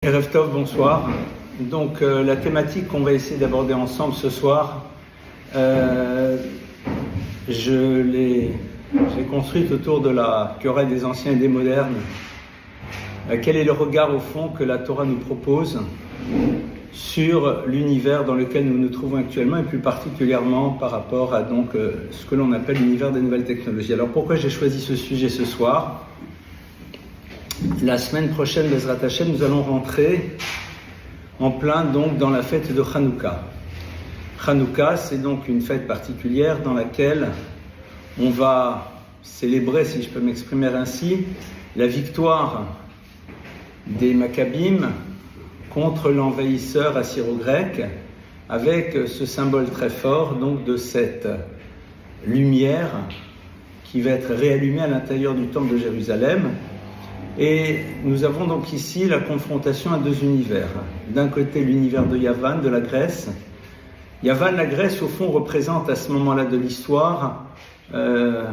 Erev Tov, bonsoir. Donc la thématique qu'on va essayer d'aborder ensemble ce soir, je l'ai construite autour de la querelle des anciens et des modernes. Quel est le regard au fond que la Torah nous propose sur l'univers dans lequel nous nous trouvons actuellement et plus particulièrement par rapport à ce que l'on appelle l'univers des nouvelles technologies. Alors pourquoi j'ai choisi ce sujet ce soir ? La semaine prochaine, Bezrat Hashem, nous allons rentrer en plein dans la fête de Hanouka. Hanouka, c'est donc une fête particulière dans laquelle on va célébrer, si je peux m'exprimer ainsi, la victoire des Maccabim contre l'envahisseur assyro-grec, avec ce symbole très fort donc de cette lumière qui va être réallumée à l'intérieur du temple de Jérusalem. Et nous avons donc ici la confrontation à deux univers. D'un côté, l'univers de Yavan, de la Grèce. Yavan, la Grèce, au fond, représente à ce moment-là de l'histoire le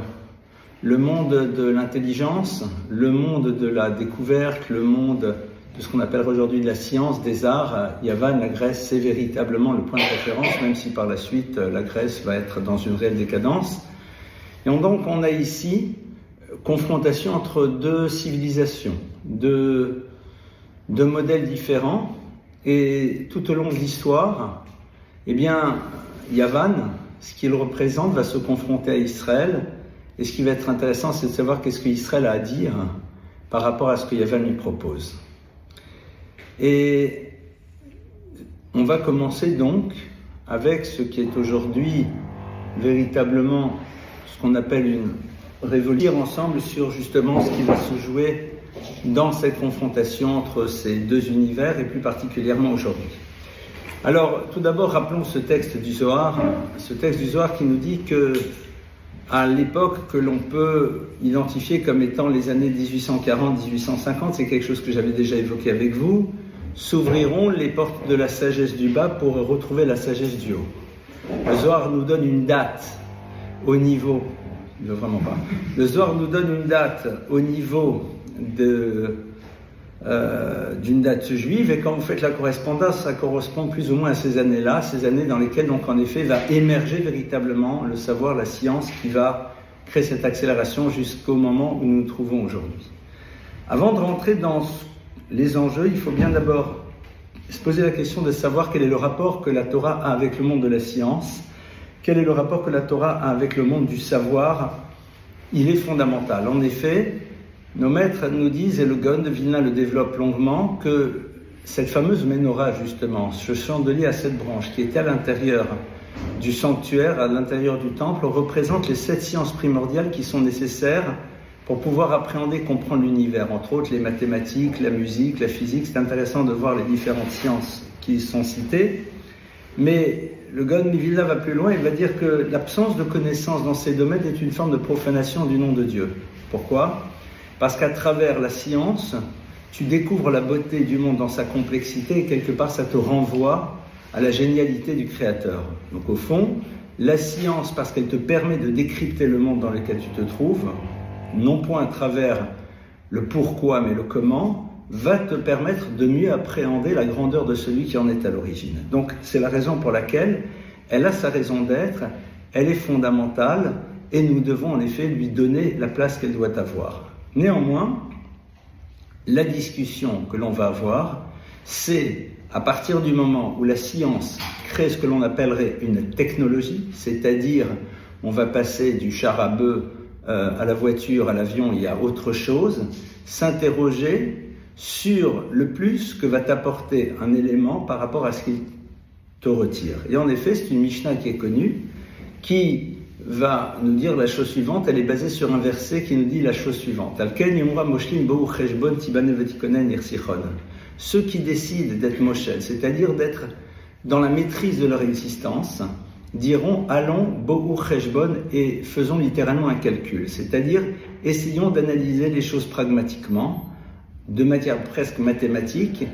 monde de l'intelligence, le monde de la découverte, le monde de ce qu'on appelle aujourd'hui de la science, des arts. Yavan, la Grèce, c'est véritablement le point de référence, même si par la suite, la Grèce va être dans une réelle décadence. Et donc, on a ici confrontation entre deux civilisations, deux modèles différents, et tout au long de l'histoire, Yavan, ce qu'il représente, va se confronter à Israël, et ce qui va être intéressant, c'est de savoir qu'est-ce qu'Israël a à dire par rapport à ce que Yavan lui propose. Et on va commencer donc avec ce qui est aujourd'hui véritablement ce qu'on appelle une révolution ensemble sur justement ce qui va se jouer dans cette confrontation entre ces deux univers et plus particulièrement aujourd'hui. Alors tout d'abord rappelons ce texte du Zohar qui nous dit que à l'époque que l'on peut identifier comme étant les années 1840-1850, c'est quelque chose que j'avais déjà évoqué avec vous, s'ouvriront les portes de la sagesse du bas pour retrouver la sagesse du haut. Le Zohar nous donne une date au niveau Le Zohar nous donne une date au niveau d'une date juive, et quand vous faites la correspondance, ça correspond plus ou moins à ces années-là, ces années dans lesquelles donc en effet va émerger véritablement le savoir, la science qui va créer cette accélération jusqu'au moment où nous nous trouvons aujourd'hui. Avant de rentrer dans les enjeux, il faut bien d'abord se poser la question de savoir quel est le rapport que la Torah a avec le monde de la science. Quel est le rapport que la Torah a avec le monde du savoir ? Il est fondamental. En effet, nos maîtres nous disent, et le Gaon de Vilna le développe longuement, que cette fameuse menorah, justement, ce chandelier à 7 branches, qui était à l'intérieur du sanctuaire, à l'intérieur du temple, représente les 7 sciences primordiales qui sont nécessaires pour pouvoir appréhender, comprendre l'univers. Entre autres, les mathématiques, la musique, la physique. C'est intéressant de voir les différentes sciences qui sont citées. Mais le Gaon de Vilna va plus loin, il va dire que l'absence de connaissance dans ces domaines est une forme de profanation du nom de Dieu. Pourquoi ? Parce qu'à travers la science, tu découvres la beauté du monde dans sa complexité et quelque part ça te renvoie à la génialité du Créateur. Donc au fond, la science, parce qu'elle te permet de décrypter le monde dans lequel tu te trouves, non point à travers le pourquoi mais le comment, va te permettre de mieux appréhender la grandeur de celui qui en est à l'origine. Donc c'est la raison pour laquelle elle a sa raison d'être, elle est fondamentale et nous devons en effet lui donner la place qu'elle doit avoir. Néanmoins, la discussion que l'on va avoir, c'est à partir du moment où la science crée ce que l'on appellerait une technologie, c'est-à-dire on va passer du char à bœuf à la voiture, à l'avion, il y a autre chose, s'interroger sur le plus que va t'apporter un élément par rapport à ce qu'il te retire. Et en effet, c'est une Mishnah qui est connue, qui va nous dire la chose suivante. Elle est basée sur un verset qui nous dit la chose suivante. Ceux qui décident d'être moshel, c'est-à-dire d'être dans la maîtrise de leur existence, diront allons bo'u cheshbon et faisons littéralement un calcul, c'est-à-dire essayons d'analyser les choses pragmatiquement, de manière presque mathématique.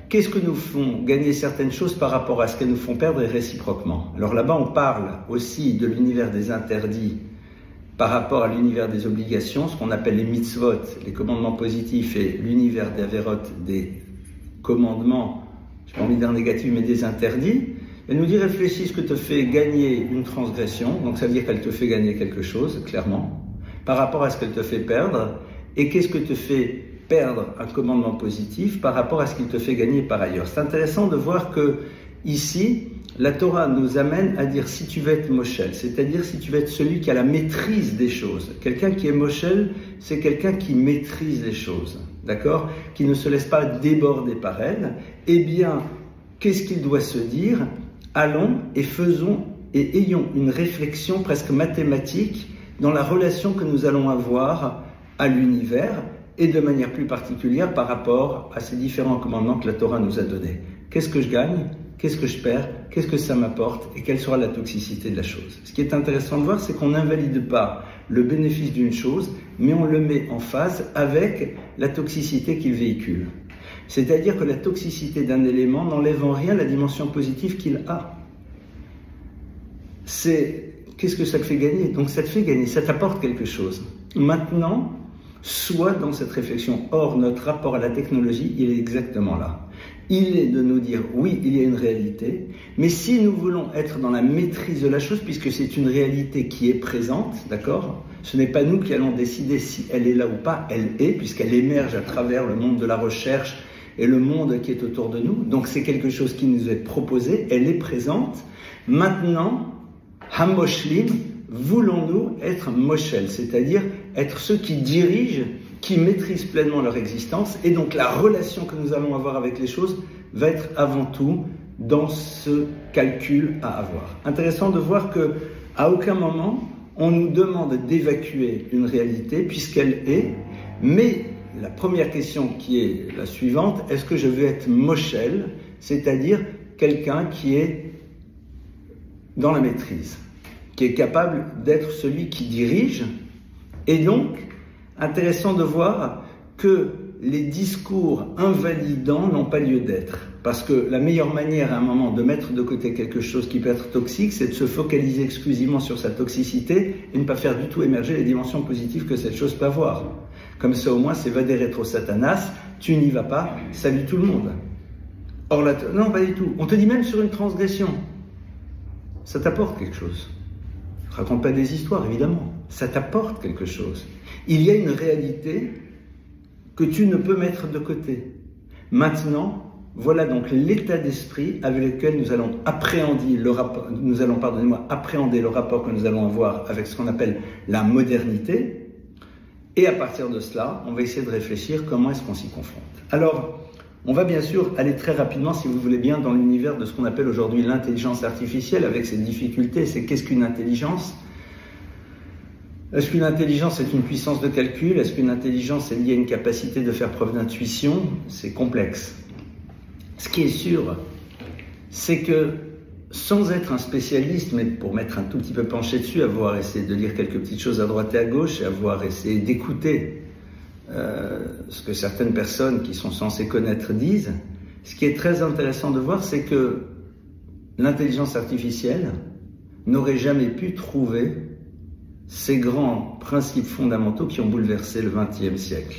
Qu'est-ce que nous font gagner certaines choses par rapport à ce qu'elles nous font perdre et réciproquement. Alors là-bas, on parle aussi de l'univers des interdits par rapport à l'univers des obligations, ce qu'on appelle les mitzvot, les commandements positifs, et l'univers des averot, des commandements, je n'ai pas envie de dire négatifs, mais des interdits. Elle nous dit réfléchis ce que te fait gagner une transgression, donc ça veut dire qu'elle te fait gagner quelque chose, clairement, par rapport à ce qu'elle te fait perdre, et qu'est-ce que te fait perdre un commandement positif par rapport à ce qu'il te fait gagner par ailleurs. C'est intéressant de voir que ici, la Torah nous amène à dire si tu veux être moshel, c'est-à-dire si tu veux être celui qui a la maîtrise des choses. Quelqu'un qui est moshel, c'est quelqu'un qui maîtrise les choses, d'accord? Qui ne se laisse pas déborder par elles. Eh bien, qu'est-ce qu'il doit se dire? Allons et faisons et ayons une réflexion presque mathématique dans la relation que nous allons avoir à l'univers et de manière plus particulière par rapport à ces différents commandements que la Torah nous a donnés. Qu'est-ce que je gagne? Qu'est-ce que je perds? Qu'est-ce que ça m'apporte? Et quelle sera la toxicité de la chose? Ce qui est intéressant de voir, c'est qu'on n'invalide pas le bénéfice d'une chose, mais on le met en phase avec la toxicité qu'il véhicule. C'est-à-dire que la toxicité d'un élément n'enlève en rien la dimension positive qu'il a. Qu'est-ce que ça te fait gagner? Donc ça te fait gagner, ça t'apporte quelque chose. Maintenant, sois dans cette réflexion. Or, notre rapport à la technologie, il est exactement là. Il est de nous dire, oui, il y a une réalité, mais si nous voulons être dans la maîtrise de la chose, puisque c'est une réalité qui est présente, d'accord? Ce n'est pas nous qui allons décider si elle est là ou pas, elle est, puisqu'elle émerge à travers le monde de la recherche et le monde qui est autour de nous. Donc c'est quelque chose qui nous est proposé, elle est présente. Maintenant, Hamoshlim, voulons-nous être moshel, c'est-à-dire être ceux qui dirigent, qui maîtrisent pleinement leur existence, et donc la relation que nous allons avoir avec les choses va être avant tout dans ce calcul à avoir. Intéressant de voir que à aucun moment on nous demande d'évacuer une réalité puisqu'elle est, mais la première question qui est la suivante, est-ce que je veux être moshel, c'est-à-dire quelqu'un qui est dans la maîtrise, qui est capable d'être celui qui dirige, et donc intéressant de voir que les discours invalidants n'ont pas lieu d'être. Parce que la meilleure manière à un moment de mettre de côté quelque chose qui peut être toxique, c'est de se focaliser exclusivement sur sa toxicité et ne pas faire du tout émerger les dimensions positives que cette chose peut avoir. Comme ça au moins c'est va des rétro satanas, tu n'y vas pas, salut tout le monde. Or là, non pas du tout. On te dit même sur une transgression, ça t'apporte quelque chose. Je raconte pas des histoires évidemment, ça t'apporte quelque chose. Il y a une réalité que tu ne peux mettre de côté. Maintenant, voilà donc l'état d'esprit avec lequel nous allons appréhender le rapport que nous allons avoir avec ce qu'on appelle la modernité. Et à partir de cela, on va essayer de réfléchir comment est-ce qu'on s'y confronte. Alors, on va bien sûr aller très rapidement, si vous voulez bien, dans l'univers de ce qu'on appelle aujourd'hui l'intelligence artificielle avec ses difficultés. C'est qu'est-ce qu'une intelligence ? Est-ce qu'une intelligence est une puissance de calcul? Est-ce qu'une intelligence est liée à une capacité de faire preuve d'intuition? C'est complexe. Ce qui est sûr, c'est que sans être un spécialiste, mais pour m'être un tout petit peu penché dessus, avoir essayé de lire quelques petites choses à droite et à gauche, et avoir essayé d'écouter ce que certaines personnes qui sont censées connaître disent, ce qui est très intéressant de voir, c'est que l'intelligence artificielle n'aurait jamais pu trouver ces grands principes fondamentaux qui ont bouleversé le XXe siècle.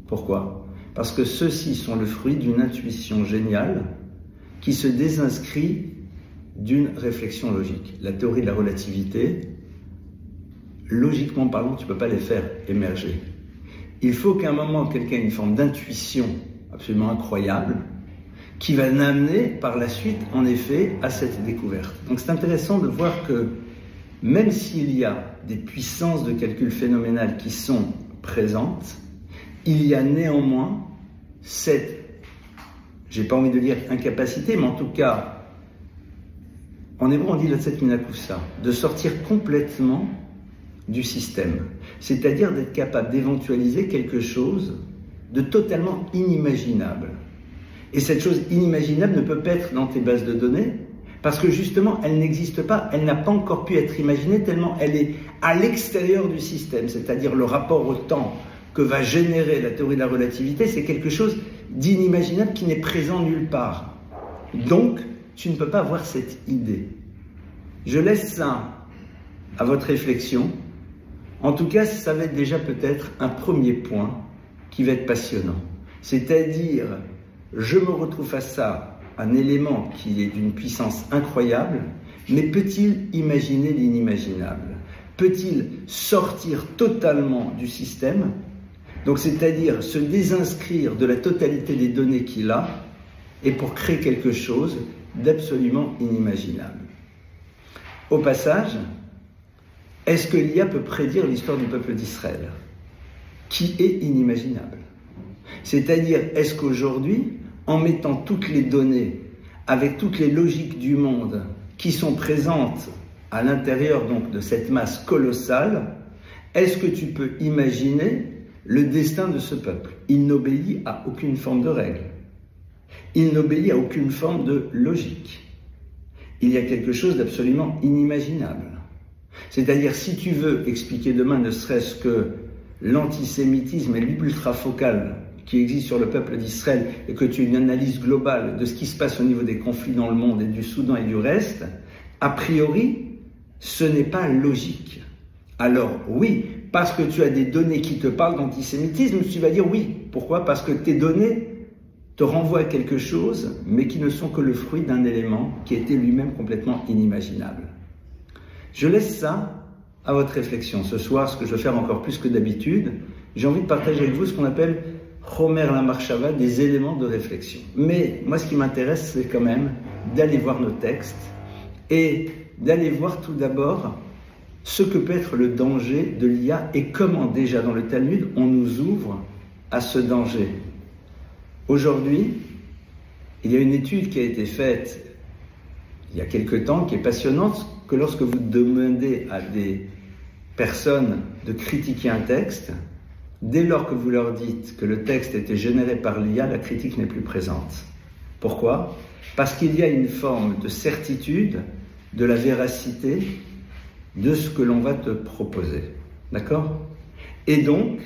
Pourquoi ? Parce que ceux-ci sont le fruit d'une intuition géniale qui se désinscrit d'une réflexion logique. La théorie de la relativité, logiquement parlant, tu ne peux pas les faire émerger. Il faut qu'à un moment, quelqu'un ait une forme d'intuition absolument incroyable qui va l'amener par la suite, en effet, à cette découverte. Donc c'est intéressant de voir que même s'il y a des puissances de calcul phénoménales qui sont présentes, il y a néanmoins cette, j'ai pas envie de dire incapacité, mais en tout cas, en hébreu on dit la tset minakusa, de sortir complètement du système. C'est-à-dire d'être capable d'éventualiser quelque chose de totalement inimaginable. Et cette chose inimaginable ne peut pas être dans tes bases de données, parce que justement, elle n'existe pas, elle n'a pas encore pu être imaginée tellement elle est à l'extérieur du système, c'est-à-dire le rapport au temps que va générer la théorie de la relativité, c'est quelque chose d'inimaginable qui n'est présent nulle part. Donc, tu ne peux pas avoir cette idée. Je laisse ça à votre réflexion. En tout cas, ça va être déjà peut-être un premier point qui va être passionnant. C'est-à-dire je me retrouve face à un élément qui est d'une puissance incroyable, mais peut-il imaginer l'inimaginable? Peut-il sortir totalement du système? Donc c'est-à-dire se désinscrire de la totalité des données qu'il a et pour créer quelque chose d'absolument inimaginable. Au passage, est-ce que l'IA peut prédire l'histoire du peuple d'Israël, qui est inimaginable? C'est-à-dire, est-ce qu'aujourd'hui, en mettant toutes les données, avec toutes les logiques du monde qui sont présentes à l'intérieur donc de cette masse colossale, est-ce que tu peux imaginer le destin de ce peuple? Il n'obéit à aucune forme de règle. Il n'obéit à aucune forme de logique. Il y a quelque chose d'absolument inimaginable. C'est-à-dire, si tu veux expliquer demain ne serait-ce que l'antisémitisme et l'ultrafocale qui existe sur le peuple d'Israël et que tu as une analyse globale de ce qui se passe au niveau des conflits dans le monde et du Soudan et du reste, a priori, ce n'est pas logique. Alors oui, parce que tu as des données qui te parlent d'antisémitisme, tu vas dire oui. Pourquoi? Parce que tes données te renvoient à quelque chose, mais qui ne sont que le fruit d'un élément qui était lui-même complètement inimaginable. Je laisse ça à votre réflexion. Ce soir, ce que je vais faire encore plus que d'habitude, j'ai envie de partager avec vous ce qu'on appelle Chomer la Marshava, des éléments de réflexion. Mais moi, ce qui m'intéresse, c'est quand même d'aller voir nos textes et d'aller voir tout d'abord ce que peut être le danger de l'IA et comment déjà dans le Talmud, on nous ouvre à ce danger. Aujourd'hui, il y a une étude qui a été faite il y a quelque temps qui est passionnante, que lorsque vous demandez à des personnes de critiquer un texte, dès lors que vous leur dites que le texte était généré par l'IA, la critique n'est plus présente. Pourquoi? Parce qu'il y a une forme de certitude de la véracité de ce que l'on va te proposer. D'accord? Et donc,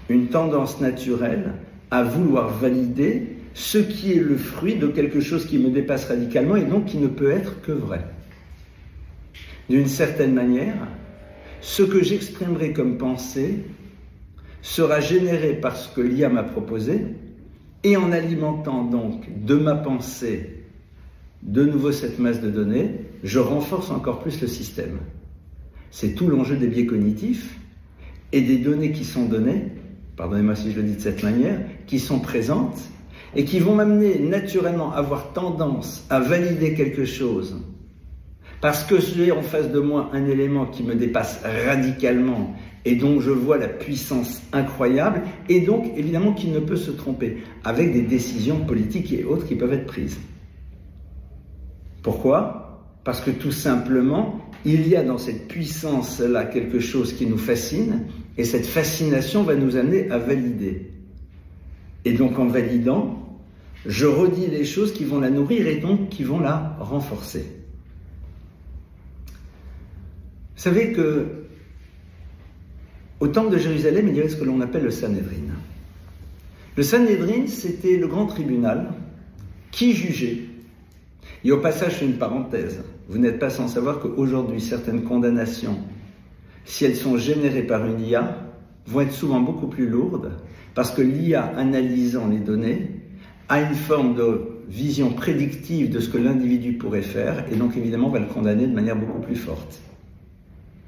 une tendance naturelle à vouloir valider ce qui est le fruit de quelque chose qui me dépasse radicalement et donc qui ne peut être que vrai. D'une certaine manière, ce que j'exprimerai comme pensée sera généré par ce que l'IA m'a proposé et en alimentant donc de ma pensée de nouveau cette masse de données, je renforce encore plus le système. C'est tout l'enjeu des biais cognitifs et des données qui sont données, pardonnez-moi si je le dis de cette manière, qui sont présentes et qui vont m'amener naturellement à avoir tendance à valider quelque chose parce que j'ai en face de moi un élément qui me dépasse radicalement et dont je vois la puissance incroyable et donc évidemment qui ne peut se tromper avec des décisions politiques et autres qui peuvent être prises. Pourquoi? Parce que tout simplement, il y a dans cette puissance-là quelque chose qui nous fascine et cette fascination va nous amener à valider. Et donc en validant, je redis les choses qui vont la nourrir et donc qui vont la renforcer. Vous savez que au temple de Jérusalem, il y avait ce que l'on appelle le Sanhédrin. Le Sanhédrin, c'était le grand tribunal qui jugeait. Et au passage, une parenthèse, vous n'êtes pas sans savoir qu'aujourd'hui, certaines condamnations, si elles sont générées par une IA, vont être souvent beaucoup plus lourdes, parce que l'IA, analysant les données, a une forme de vision prédictive de ce que l'individu pourrait faire, et donc évidemment va le condamner de manière beaucoup plus forte.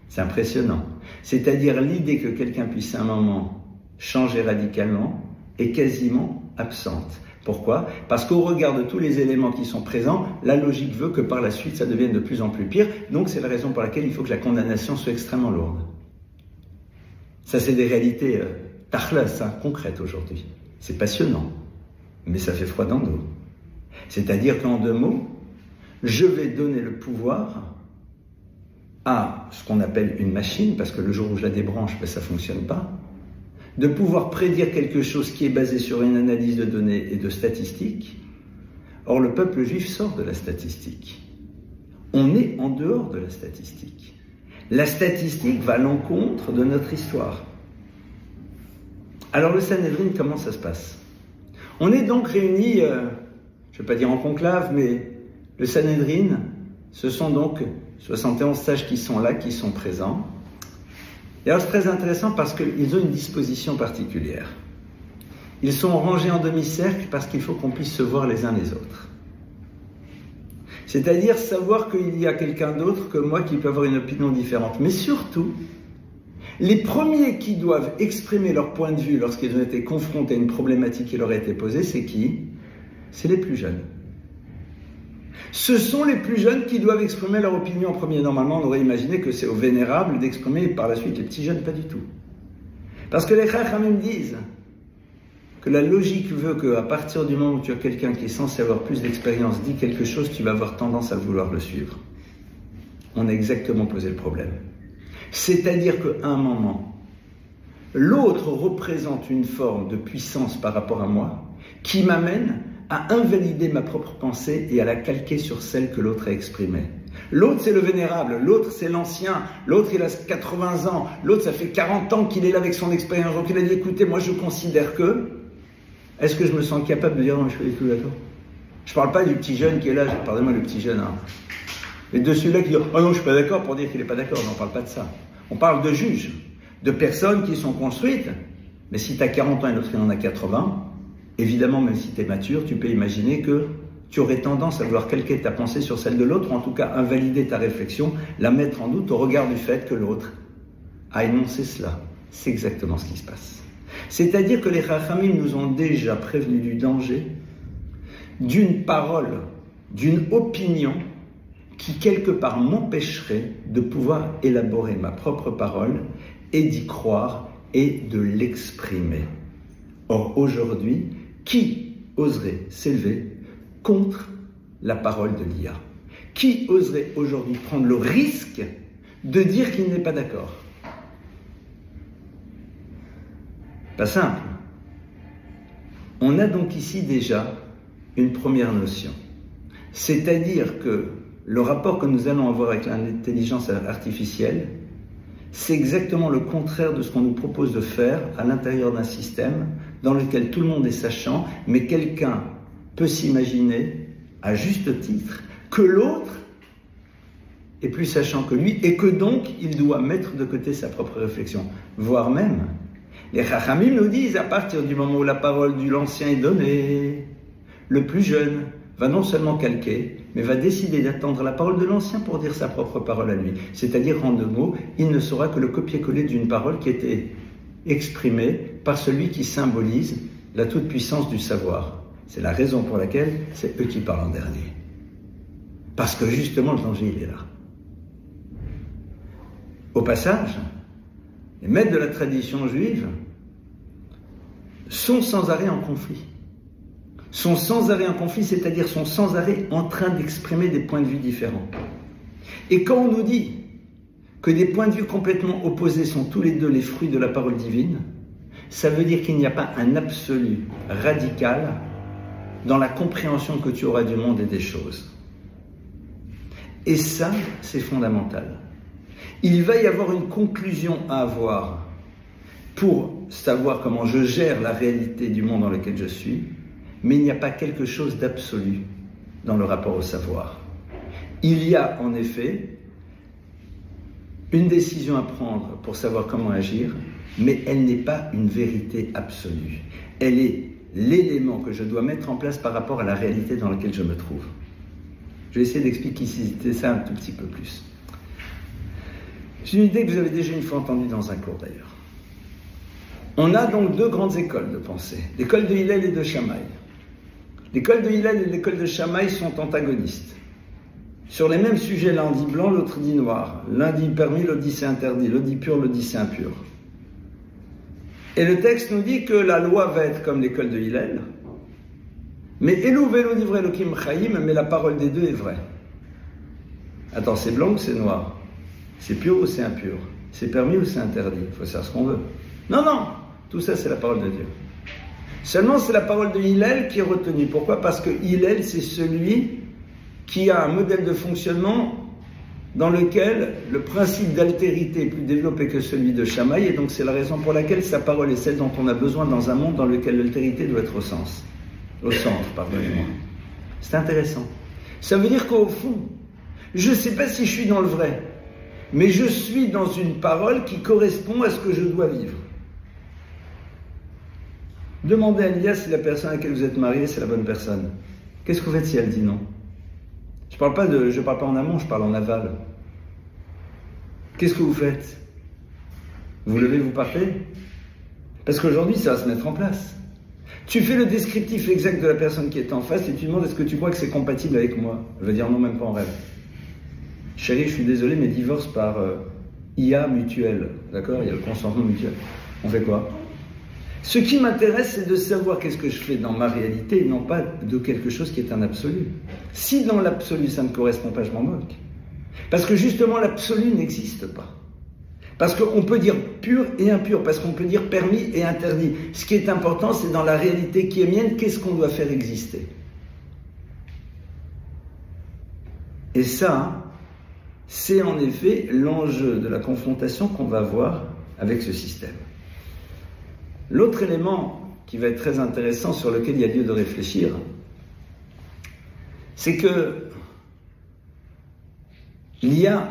C'est impressionnant. C'est-à-dire l'idée que quelqu'un puisse à un moment changer radicalement est quasiment absente. Pourquoi? Parce qu'au regard de tous les éléments qui sont présents, la logique veut que par la suite ça devienne de plus en plus pire, donc c'est la raison pour laquelle il faut que la condamnation soit extrêmement lourde. Ça c'est des réalités tachlas, concrètes aujourd'hui. C'est passionnant, mais ça fait froid dans le dos. C'est-à-dire qu'en deux mots, je vais donner le pouvoir à ce qu'on appelle une machine, parce que le jour où je la débranche, ça ne fonctionne pas, de pouvoir prédire quelque chose qui est basé sur une analyse de données et de statistiques. Or, le peuple juif sort de la statistique. On est en dehors de la statistique. La statistique va à l'encontre de notre histoire. Alors, le Sanhédrin, comment ça se passe? On est donc réunis, je ne vais pas dire en conclave, mais le Sanhédrin, ce sont donc 71 sages qui sont là, qui sont présents. Et alors c'est très intéressant parce qu'ils ont une disposition particulière. Ils sont rangés en demi-cercle parce qu'il faut qu'on puisse se voir les uns les autres. C'est-à-dire savoir qu'il y a quelqu'un d'autre que moi qui peut avoir une opinion différente. Mais surtout, les premiers qui doivent exprimer leur point de vue lorsqu'ils ont été confrontés à une problématique qui leur a été posée, c'est qui? C'est les plus jeunes. Ce sont les plus jeunes qui doivent exprimer leur opinion en premier. Normalement, on aurait imaginé que c'est aux vénérables d'exprimer par la suite les petits jeunes, pas du tout. Parce que les Chachamim disent que la logique veut qu'à partir du moment où tu as quelqu'un qui est censé avoir plus d'expérience dit quelque chose, tu vas avoir tendance à vouloir le suivre. On a exactement posé le problème. C'est-à-dire qu'à un moment, l'autre représente une forme de puissance par rapport à moi qui m'amène à invalider ma propre pensée et à la calquer sur celle que l'autre a exprimée. L'autre, c'est le vénérable, l'autre, c'est l'ancien, l'autre, il a 80 ans, l'autre, ça fait 40 ans qu'il est là avec son expérience. Donc il a dit, écoutez, moi je considère que... Est-ce que je me sens capable de dire, non, je suis tout d'accord? Je ne parle pas du petit jeune qui est là, pardonnez-moi le petit jeune, hein. Et de celui-là qui dit, oh non, je ne suis pas d'accord pour dire qu'il n'est pas d'accord, on ne parle pas de ça. On parle de juges, de personnes qui sont construites. Mais si tu as 40 ans et l'autre il en a 80, évidemment, même si tu es mature, tu peux imaginer que tu aurais tendance à vouloir calquer ta pensée sur celle de l'autre, ou en tout cas invalider ta réflexion, la mettre en doute au regard du fait que l'autre a énoncé cela. C'est exactement ce qui se passe. C'est-à-dire que les Chachamim nous ont déjà prévenus du danger d'une parole, d'une opinion qui quelque part m'empêcherait de pouvoir élaborer ma propre parole et d'y croire et de l'exprimer. Or aujourd'hui, qui oserait s'élever contre la parole de l'IA? Qui oserait aujourd'hui prendre le risque de dire qu'il n'est pas d'accord? Pas simple. On a donc ici déjà une première notion. C'est-à-dire que le rapport que nous allons avoir avec l'intelligence artificielle, c'est exactement le contraire de ce qu'on nous propose de faire à l'intérieur d'un système dans lequel tout le monde est sachant, mais quelqu'un peut s'imaginer, à juste titre, que l'autre est plus sachant que lui et que donc il doit mettre de côté sa propre réflexion, voire même les Chachamim nous disent, à partir du moment où la parole de l'ancien est donnée, le plus jeune va non seulement calquer, mais va décider d'attendre la parole de l'ancien pour dire sa propre parole à lui. C'est-à-dire, en deux mots, il ne sera que le copier-coller d'une parole qui était exprimée par celui qui symbolise la toute-puissance du savoir. C'est la raison pour laquelle c'est eux qui parlent en dernier. Parce que justement, le danger, il est là. Au passage, les maîtres de la tradition juive sont sans arrêt en conflit. Sont sans arrêt en conflit, c'est-à-dire sont sans arrêt en train d'exprimer des points de vue différents. Et quand on nous dit que des points de vue complètement opposés sont tous les deux les fruits de la parole divine, ça veut dire qu'il n'y a pas un absolu radical dans la compréhension que tu auras du monde et des choses. Et ça, c'est fondamental. Il va y avoir une conclusion à avoir pour savoir comment je gère la réalité du monde dans lequel je suis, mais il n'y a pas quelque chose d'absolu dans le rapport au savoir. Il y a en effet une décision à prendre pour savoir comment agir, mais elle n'est pas une vérité absolue. Elle est l'élément que je dois mettre en place par rapport à la réalité dans laquelle je me trouve. Je vais essayer d'expliquer ça un tout petit peu plus. C'est une idée que vous avez déjà une fois entendue dans un cours d'ailleurs. On a donc deux grandes écoles de pensée, l'école de Hillel et de Shammai. L'école de Hillel et l'école de Shammai sont antagonistes. Sur les mêmes sujets, l'un dit blanc, l'autre dit noir. L'un dit permis, l'autre dit c'est interdit. L'autre dit pur, l'autre dit c'est impur. Et le texte nous dit que la loi va être comme l'école de Hillel, mais Elou velo divrei Elokim Chaim, mais la parole des deux est vraie. Attends, c'est blanc ou c'est noir? C'est pur ou c'est impur? C'est permis ou c'est interdit? Il faut savoir ce qu'on veut. Non, non, tout ça c'est la parole de Dieu. Seulement c'est la parole de Hillel qui est retenue. Pourquoi? Parce que Hillel c'est celui qui a un modèle de fonctionnement dans lequel le principe d'altérité est plus développé que celui de Shammai, et donc c'est la raison pour laquelle sa parole est celle dont on a besoin dans un monde dans lequel l'altérité doit être au centre, pardonnez-moi. C'est intéressant. Ça veut dire qu'au fond, je ne sais pas si je suis dans le vrai, mais je suis dans une parole qui correspond à ce que je dois vivre. Demandez à Elia si la personne à laquelle vous êtes marié, c'est la bonne personne. Qu'est-ce que vous faites si elle dit non? Je parle pas en amont, je parle en aval. Qu'est-ce que vous faites? Vous levez, vous partez? Parce qu'aujourd'hui, ça va se mettre en place. Tu fais le descriptif exact de la personne qui est en face et tu demandes est-ce que tu crois que c'est compatible avec moi? Elle va dire non, même pas en rêve. Chérie, je suis désolé, mais divorce par IA mutuel. D'accord? Il y a le consentement mutuel. On fait quoi? Ce qui m'intéresse, c'est de savoir qu'est-ce que je fais dans ma réalité et non pas de quelque chose qui est un absolu. Si dans l'absolu, ça ne correspond pas, je m'en moque. Parce que justement, l'absolu n'existe pas. Parce qu'on peut dire pur et impur, parce qu'on peut dire permis et interdit. Ce qui est important, c'est dans la réalité qui est mienne, qu'est-ce qu'on doit faire exister. Et ça, c'est en effet l'enjeu de la confrontation qu'on va avoir avec ce système. L'autre élément qui va être très intéressant, sur lequel il y a lieu de réfléchir, c'est que l'IA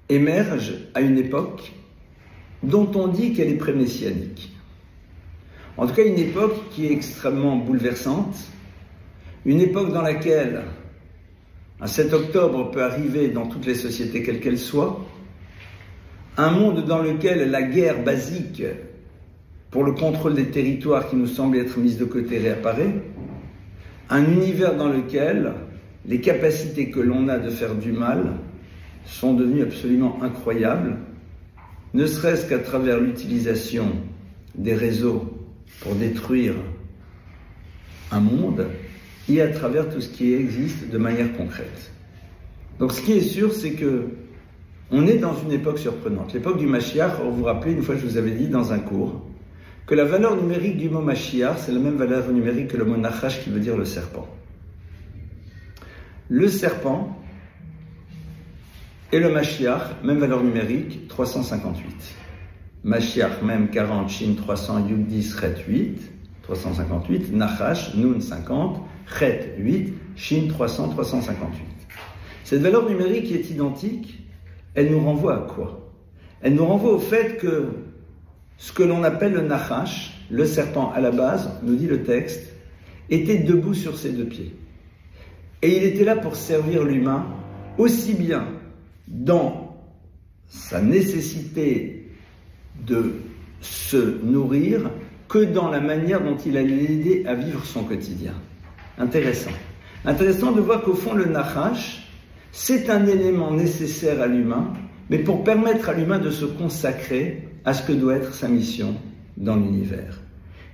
émerge à une époque dont on dit qu'elle est pré-messianique. En tout cas, une époque qui est extrêmement bouleversante, une époque dans laquelle un 7 octobre peut arriver dans toutes les sociétés quelles qu'elles soient, un monde dans lequel la guerre basique pour le contrôle des territoires qui nous semble être mise de côté réapparaît, un univers dans lequel les capacités que l'on a de faire du mal sont devenues absolument incroyables, ne serait-ce qu'à travers l'utilisation des réseaux pour détruire un monde et à travers tout ce qui existe de manière concrète. Donc ce qui est sûr, c'est que on est dans une époque surprenante. L'époque du Mashiach, vous vous rappelez, une fois je vous avais dit dans un cours, que la valeur numérique du mot Mashiach, c'est la même valeur numérique que le mot Nachash qui veut dire le serpent. Le serpent et le Mashiach, même valeur numérique, 358. Mashiach, même 40, Shin 300, Yud 10, Chet 8, 358. Nachash, Nun 50, Chet 8, Shin 300, 358. Cette valeur numérique qui est identique, elle nous renvoie à quoi? Elle nous renvoie au fait que ce que l'on appelle le Nachash, le serpent à la base, nous dit le texte, était debout sur ses deux pieds. Et il était là pour servir l'humain aussi bien dans sa nécessité de se nourrir que dans la manière dont il allait l'aider à vivre son quotidien. Intéressant. Intéressant de voir qu'au fond, le Nachash, c'est un élément nécessaire à l'humain, mais pour permettre à l'humain de se consacrer à ce que doit être sa mission dans l'univers.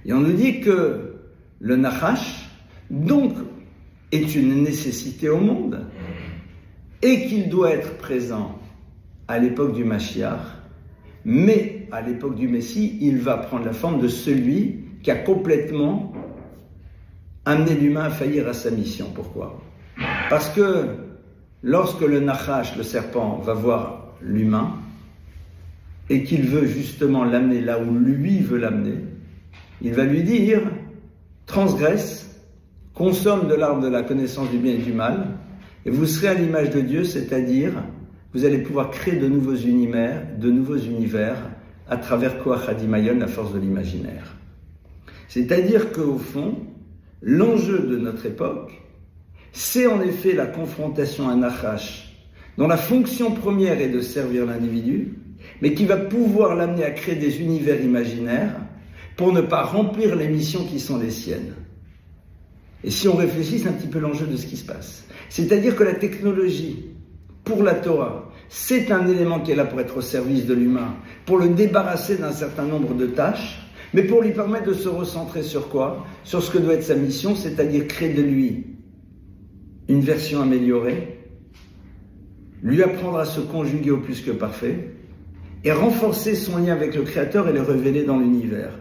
Et on nous dit que le Nachash, donc, est une nécessité au monde, et qu'il doit être présent à l'époque du Mashiach, mais à l'époque du Messie, il va prendre la forme de celui qui a complètement amené l'humain à faillir à sa mission. Pourquoi? Parce que lorsque le Nachash, le serpent, va voir l'humain, et qu'il veut justement l'amener là où lui veut l'amener, il va lui dire, transgresse, consomme de l'arbre de la connaissance du bien et du mal, et vous serez à l'image de Dieu, c'est-à-dire, vous allez pouvoir créer de nouveaux univers à travers Koach Hadimayon, la force de l'imaginaire. C'est-à-dire qu'au fond, l'enjeu de notre époque, c'est en effet la confrontation à Nachash, dont la fonction première est de servir l'individu, mais qui va pouvoir l'amener à créer des univers imaginaires pour ne pas remplir les missions qui sont les siennes. Et si on réfléchit, c'est un petit peu l'enjeu de ce qui se passe. C'est-à-dire que la technologie, pour la Torah, c'est un élément qui est là pour être au service de l'humain, pour le débarrasser d'un certain nombre de tâches, mais pour lui permettre de se recentrer sur quoi? Sur ce que doit être sa mission, c'est-à-dire créer de lui une version améliorée, lui apprendre à se conjuguer au plus que parfait, et renforcer son lien avec le Créateur et le révéler dans l'univers.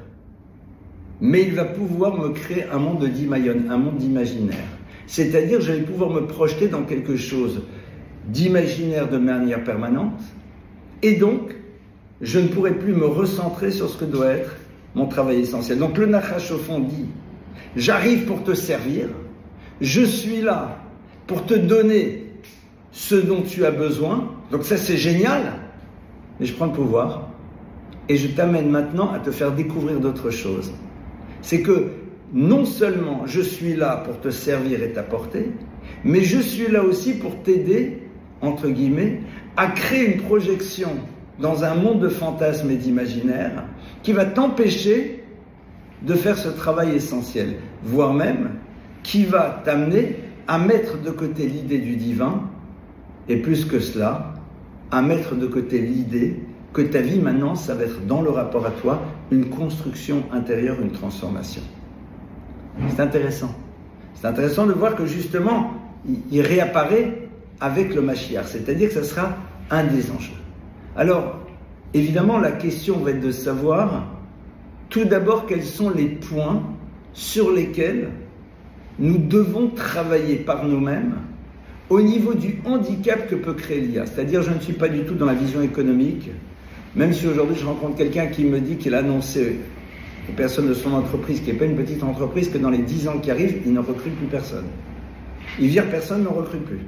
Mais il va pouvoir me créer un monde de Dimayon, un monde d'imaginaire. C'est-à-dire, je vais pouvoir me projeter dans quelque chose d'imaginaire de manière permanente, et donc, je ne pourrai plus me recentrer sur ce que doit être mon travail essentiel. Donc le Nachash au fond dit, j'arrive pour te servir, je suis là pour te donner ce dont tu as besoin, donc ça c'est génial, mais je prends le pouvoir, et je t'amène maintenant à te faire découvrir d'autres choses. C'est que non seulement je suis là pour te servir et t'apporter, mais je suis là aussi pour t'aider, entre guillemets, à créer une projection dans un monde de fantasmes et d'imaginaires qui va t'empêcher de faire ce travail essentiel, voire même qui va t'amener à mettre de côté l'idée du divin, et plus que cela, à mettre de côté l'idée que ta vie maintenant, ça va être dans le rapport à toi, une construction intérieure, une transformation. C'est intéressant. C'est intéressant de voir que justement, il réapparaît avec le Mashiach, c'est-à-dire que ça sera un des enjeux. Alors, évidemment, la question va être de savoir, tout d'abord, quels sont les points sur lesquels nous devons travailler par nous-mêmes au niveau du handicap que peut créer l'IA. C'est-à-dire, je ne suis pas du tout dans la vision économique, même si aujourd'hui je rencontre quelqu'un qui me dit qu'il a annoncé aux personnes de son entreprise, qui n'est pas une petite entreprise, que dans les 10 ans qui arrivent, il ne recrute plus personne. Il vire personne, ne recrute plus.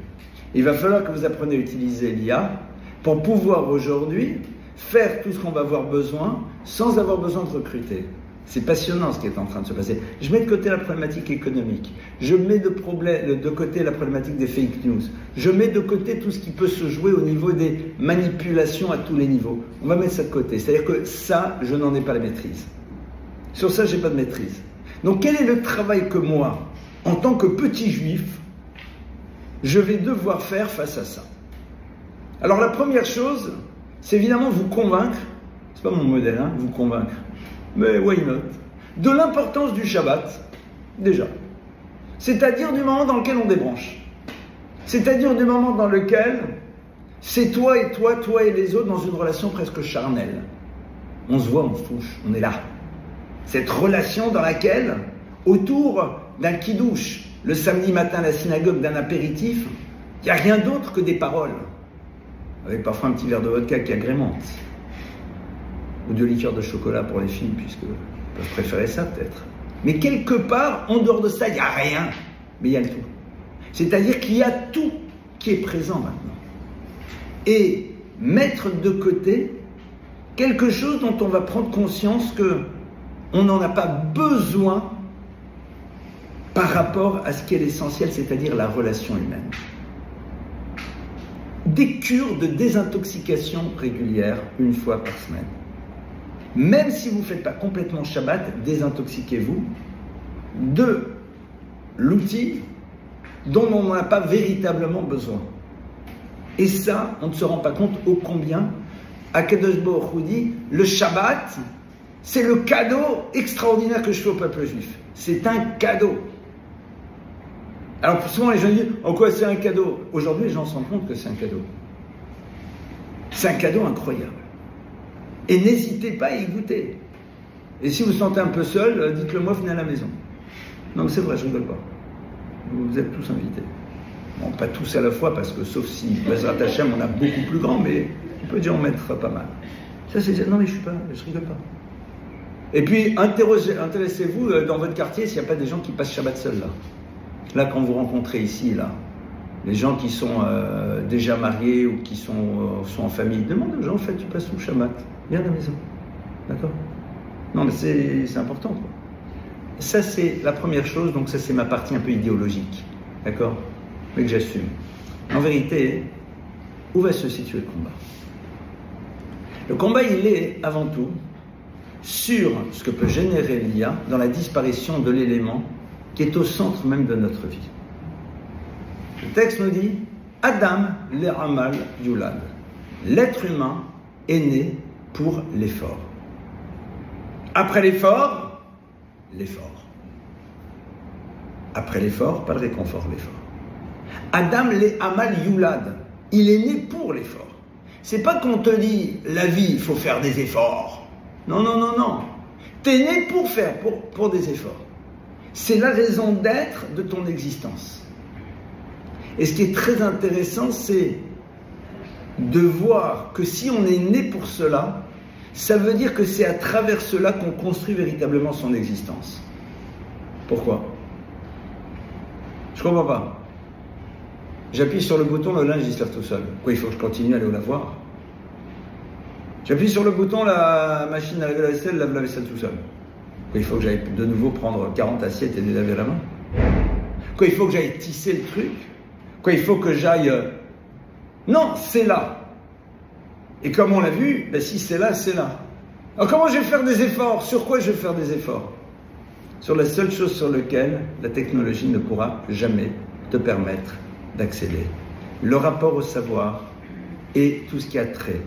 Il va falloir que vous appreniez à utiliser l'IA pour pouvoir aujourd'hui faire tout ce qu'on va avoir besoin sans avoir besoin de recruter. C'est passionnant ce qui est en train de se passer. Je mets de côté la problématique économique. Je mets de côté la problématique des fake news. Je mets de côté tout ce qui peut se jouer au niveau des manipulations à tous les niveaux. On va mettre ça de côté. C'est-à-dire que ça, je n'en ai pas la maîtrise. Sur ça, je n'ai pas de maîtrise. Donc quel est le travail que moi, en tant que petit juif, je vais devoir faire face à ça? Alors la première chose, c'est évidemment vous convaincre, c'est pas mon modèle, hein, vous convaincre, mais why not, de l'importance du Shabbat, déjà. C'est-à-dire du moment dans lequel on débranche. C'est-à-dire du moment dans lequel c'est toi et toi, toi et les autres dans une relation presque charnelle. On se voit, on se touche, on est là. Cette relation dans laquelle, autour d'un kidouche, le samedi matin à la synagogue, d'un apéritif, il n'y a rien d'autre que des paroles. Avec parfois un petit verre de vodka qui agrémente. Ou de liqueur de chocolat pour les filles, puisque ils peuvent préférer ça peut-être. Mais quelque part, en dehors de ça, il n'y a rien. Mais il y a le tout. C'est-à-dire qu'il y a tout qui est présent maintenant. Et mettre de côté quelque chose dont on va prendre conscience que on n'en a pas besoin par rapport à ce qui est l'essentiel, c'est-à-dire la relation humaine. Des cures de désintoxication régulières, une fois par semaine. Même si vous ne faites pas complètement Shabbat, désintoxiquez-vous de l'outil dont on n'a pas véritablement besoin. Et ça, on ne se rend pas compte ô combien Akadosh Baruch Hu dit, le Shabbat, c'est le cadeau extraordinaire que je fais au peuple juif. C'est un cadeau. Alors souvent les gens disent, en quoi c'est un cadeau? Aujourd'hui, les gens se rendent compte que c'est un cadeau. C'est un cadeau incroyable. Et n'hésitez pas à y goûter. Et si vous vous sentez un peu seul, dites-le moi, venez à la maison. Non, mais c'est vrai, je rigole pas. Vous êtes tous invités. Bon, pas tous à la fois, parce que sauf si Bezrat Hashem, on a beaucoup plus grand, mais on peut dire en mettre pas mal. Ça, c'est... Non, mais je rigole pas. Et puis, intéressez-vous dans votre quartier s'il n'y a pas des gens qui passent Shabbat seuls, là. Là, quand vous rencontrez ici, là, les gens qui sont déjà mariés ou qui sont en famille, demandez aux gens, en fait, tu passes où Shabbat? Viens à la maison. D'accord? Non, mais c'est important, quoi. Ça, c'est la première chose, donc ça, c'est ma partie un peu idéologique. D'accord? Mais que j'assume. En vérité, où va se situer le combat? Le combat, il est avant tout sur ce que peut générer l'IA dans la disparition de l'élément qui est au centre même de notre vie. Le texte nous dit Adam le'amal yulad. L'être humain est né pour l'effort. Après l'effort, l'effort. Après l'effort, pas le réconfort, l'effort. Adam le'amal yulad. Il est né pour l'effort. C'est pas qu'on te dit la vie, il faut faire des efforts. Non, non, non, non. T'es né pour faire, pour des efforts. C'est la raison d'être de ton existence. Et ce qui est très intéressant, c'est de voir que si on est né pour cela, ça veut dire que c'est à travers cela qu'on construit véritablement son existence. Pourquoi? Je comprends pas. J'appuie sur le bouton, le linge il se lave tout seul. Quoi, il faut que je continue à aller au lavoir? J'appuie sur le bouton, la machine à laver la vaisselle lave la vaisselle tout seul. Il faut que j'aille de nouveau prendre 40 assiettes et les laver la main. Quoi, il faut que j'aille tisser le truc. Quoi, il faut que j'aille... Non, c'est là. Et comme on l'a vu, ben si c'est là, c'est là. Alors comment je vais faire des efforts? Sur quoi je vais faire des efforts? Sur la seule chose sur laquelle la technologie ne pourra jamais te permettre d'accéder. Le rapport au savoir et tout ce qui a trait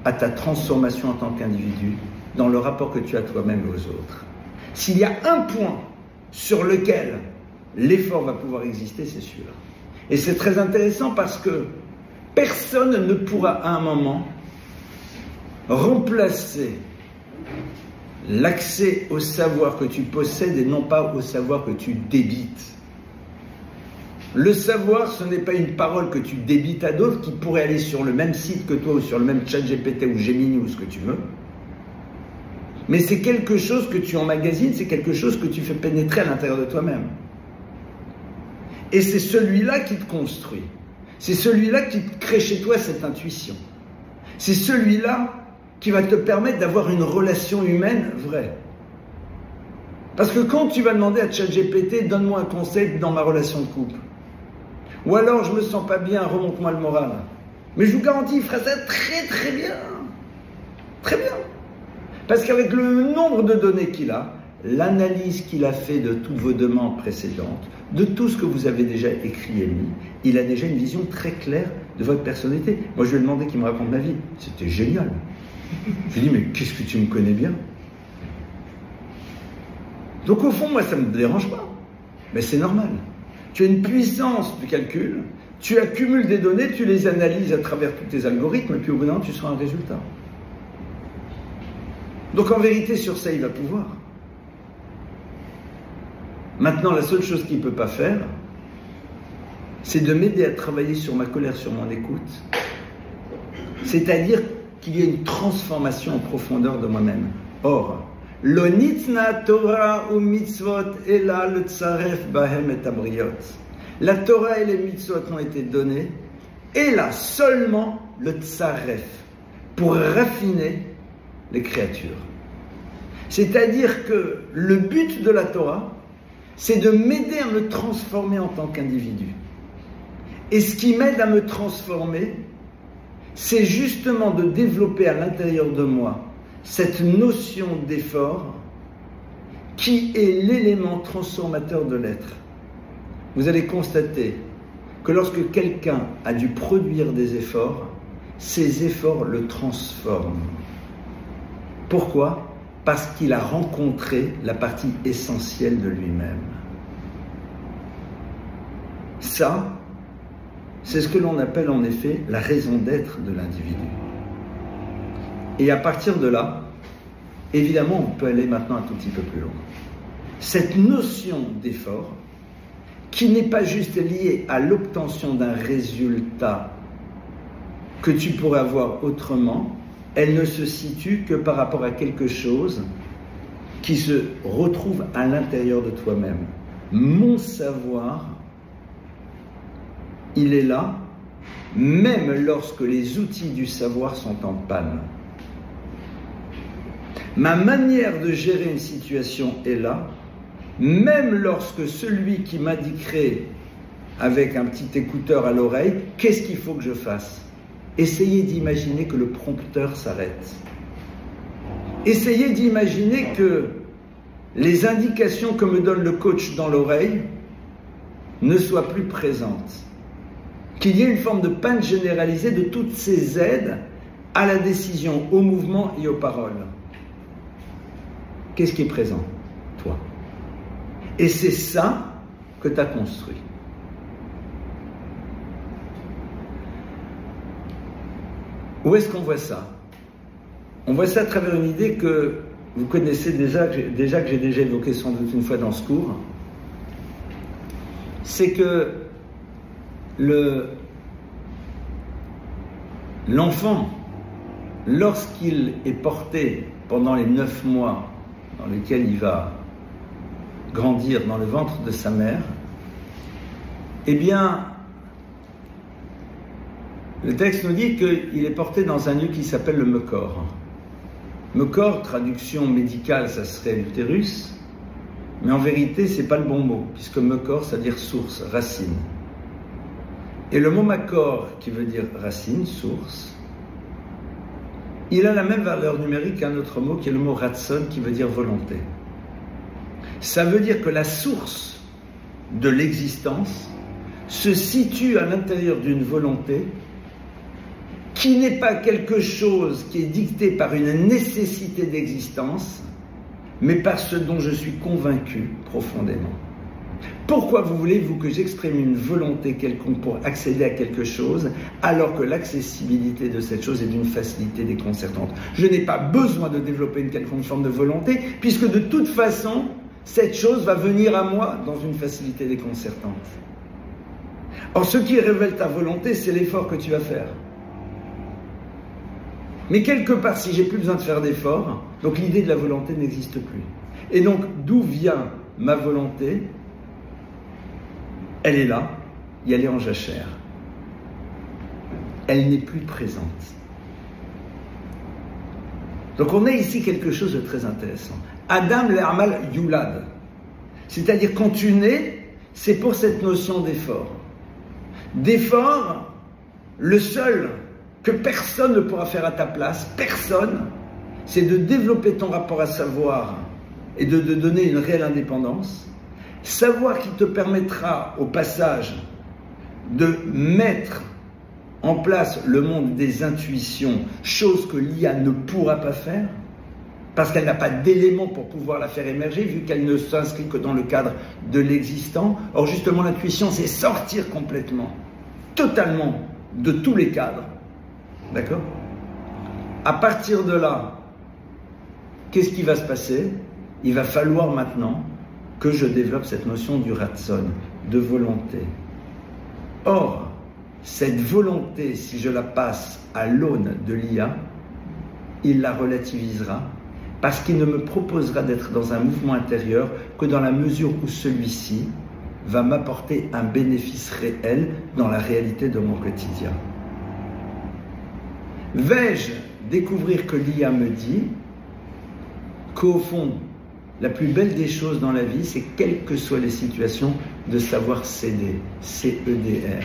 à ta transformation en tant qu'individu dans le rapport que tu as toi-même et aux autres. S'il y a un point sur lequel l'effort va pouvoir exister, c'est celui-là. Et c'est très intéressant parce que personne ne pourra à un moment remplacer l'accès au savoir que tu possèdes et non pas au savoir que tu débites. Le savoir, ce n'est pas une parole que tu débites à d'autres qui pourraient aller sur le même site que toi ou sur le même chat GPT ou Gemini ou ce que tu veux. Mais c'est quelque chose que tu emmagasines, c'est quelque chose que tu fais pénétrer à l'intérieur de toi-même. Et c'est celui-là qui te construit. C'est celui-là qui te crée chez toi cette intuition. C'est celui-là qui va te permettre d'avoir une relation humaine vraie. Parce que quand tu vas demander à ChatGPT, donne-moi un conseil dans ma relation de couple. Ou alors, je me sens pas bien, remonte-moi le moral. Mais je vous garantis, il fera ça très très bien. Très bien. Parce qu'avec le nombre de données qu'il a, l'analyse qu'il a fait de toutes vos demandes précédentes, de tout ce que vous avez déjà écrit et mis, il a déjà une vision très claire de votre personnalité. Moi, je lui ai demandé qu'il me raconte ma vie. C'était génial. Je lui ai dit, mais qu'est-ce que tu me connais bien? Donc au fond, moi, ça ne me dérange pas. Mais c'est normal. Tu as une puissance du calcul, tu accumules des données, tu les analyses à travers tous tes algorithmes, et puis au bout d'un moment, tu seras un résultat. Donc en vérité, sur ça, il va pouvoir. Maintenant, la seule chose qu'il ne peut pas faire, c'est de m'aider à travailler sur ma colère, sur mon écoute. C'est-à-dire qu'il y a une transformation en profondeur de moi-même. Or, lo nitna Torah ou mitzvot ela le tzaref bahem et abriot. La Torah et les mitzvot ont été données, et là seulement le tzaref, pour raffiner les créatures. C'est-à-dire que le but de la Torah, c'est de m'aider à me transformer en tant qu'individu. Et ce qui m'aide à me transformer, c'est justement de développer à l'intérieur de moi cette notion d'effort qui est l'élément transformateur de l'être. Vous allez constater que lorsque quelqu'un a dû produire des efforts, ces efforts le transforment. Pourquoi ? Parce qu'il a rencontré la partie essentielle de lui-même. Ça, c'est ce que l'on appelle en effet la raison d'être de l'individu. Et à partir de là, évidemment, on peut aller maintenant un tout petit peu plus loin. Cette notion d'effort, qui n'est pas juste liée à l'obtention d'un résultat que tu pourrais avoir autrement, elle ne se situe que par rapport à quelque chose qui se retrouve à l'intérieur de toi-même. Mon savoir, il est là, même lorsque les outils du savoir sont en panne. Ma manière de gérer une situation est là, même lorsque celui qui m'indiquerait avec un petit écouteur à l'oreille, qu'est-ce qu'il faut que je fasse ? Essayez d'imaginer que le prompteur s'arrête. Essayez d'imaginer que les indications que me donne le coach dans l'oreille ne soient plus présentes. Qu'il y ait une forme de panne généralisée de toutes ces aides à la décision, au mouvement et aux paroles. Qu'est-ce qui est présent ? Toi. Et c'est ça que tu as construit. Où est-ce qu'on voit ça ? On voit ça à travers une idée que vous connaissez déjà, que j'ai déjà évoquée sans doute une fois dans ce cours. C'est que l'enfant, lorsqu'il est porté pendant les 9 mois dans lesquels il va grandir dans le ventre de sa mère, eh bien, le texte nous dit qu'il est porté dans un lieu qui s'appelle le Mekor. Mekor, traduction médicale, ça serait l'utérus, mais en vérité, c'est pas le bon mot, puisque Mekor, ça veut dire source, racine. Et le mot Makor, qui veut dire racine, source, il a la même valeur numérique qu'un autre mot, qui est le mot Ratson, qui veut dire volonté. Ça veut dire que la source de l'existence se situe à l'intérieur d'une volonté qui n'est pas quelque chose qui est dicté par une nécessité d'existence, mais par ce dont je suis convaincu profondément. Pourquoi voulez-vous que j'exprime une volonté quelconque pour accéder à quelque chose, alors que l'accessibilité de cette chose est d'une facilité déconcertante? Je n'ai pas besoin de développer une quelconque forme de volonté, puisque de toute façon, cette chose va venir à moi dans une facilité déconcertante. Or, ce qui révèle ta volonté, c'est l'effort que tu vas faire. Mais quelque part, si j'ai plus besoin de faire d'efforts, donc l'idée de la volonté n'existe plus. Et donc, d'où vient ma volonté? Elle est là, et elle est en jachère. Elle n'est plus présente. Donc on a ici quelque chose de très intéressant. Adam l'Armal Yulad. C'est-à-dire quand tu nais, c'est pour cette notion d'effort. D'effort, le seul que personne ne pourra faire à ta place, personne, c'est de développer ton rapport à savoir et de donner une réelle indépendance. Savoir qui te permettra au passage de mettre en place le monde des intuitions, chose que l'IA ne pourra pas faire, parce qu'elle n'a pas d'éléments pour pouvoir la faire émerger, vu qu'elle ne s'inscrit que dans le cadre de l'existant. Or justement, l'intuition, c'est sortir complètement, totalement, de tous les cadres. D'accord? À partir de là, qu'est-ce qui va se passer? Il va falloir maintenant que je développe cette notion du ratson, de volonté. Or, cette volonté, si je la passe à l'aune de l'IA, il la relativisera, parce qu'il ne me proposera d'être dans un mouvement intérieur que dans la mesure où celui-ci va m'apporter un bénéfice réel dans la réalité de mon quotidien. Vais-je découvrir que l'IA me dit qu'au fond, la plus belle des choses dans la vie, c'est quelles que soient les situations, de savoir céder, C-E-D-R.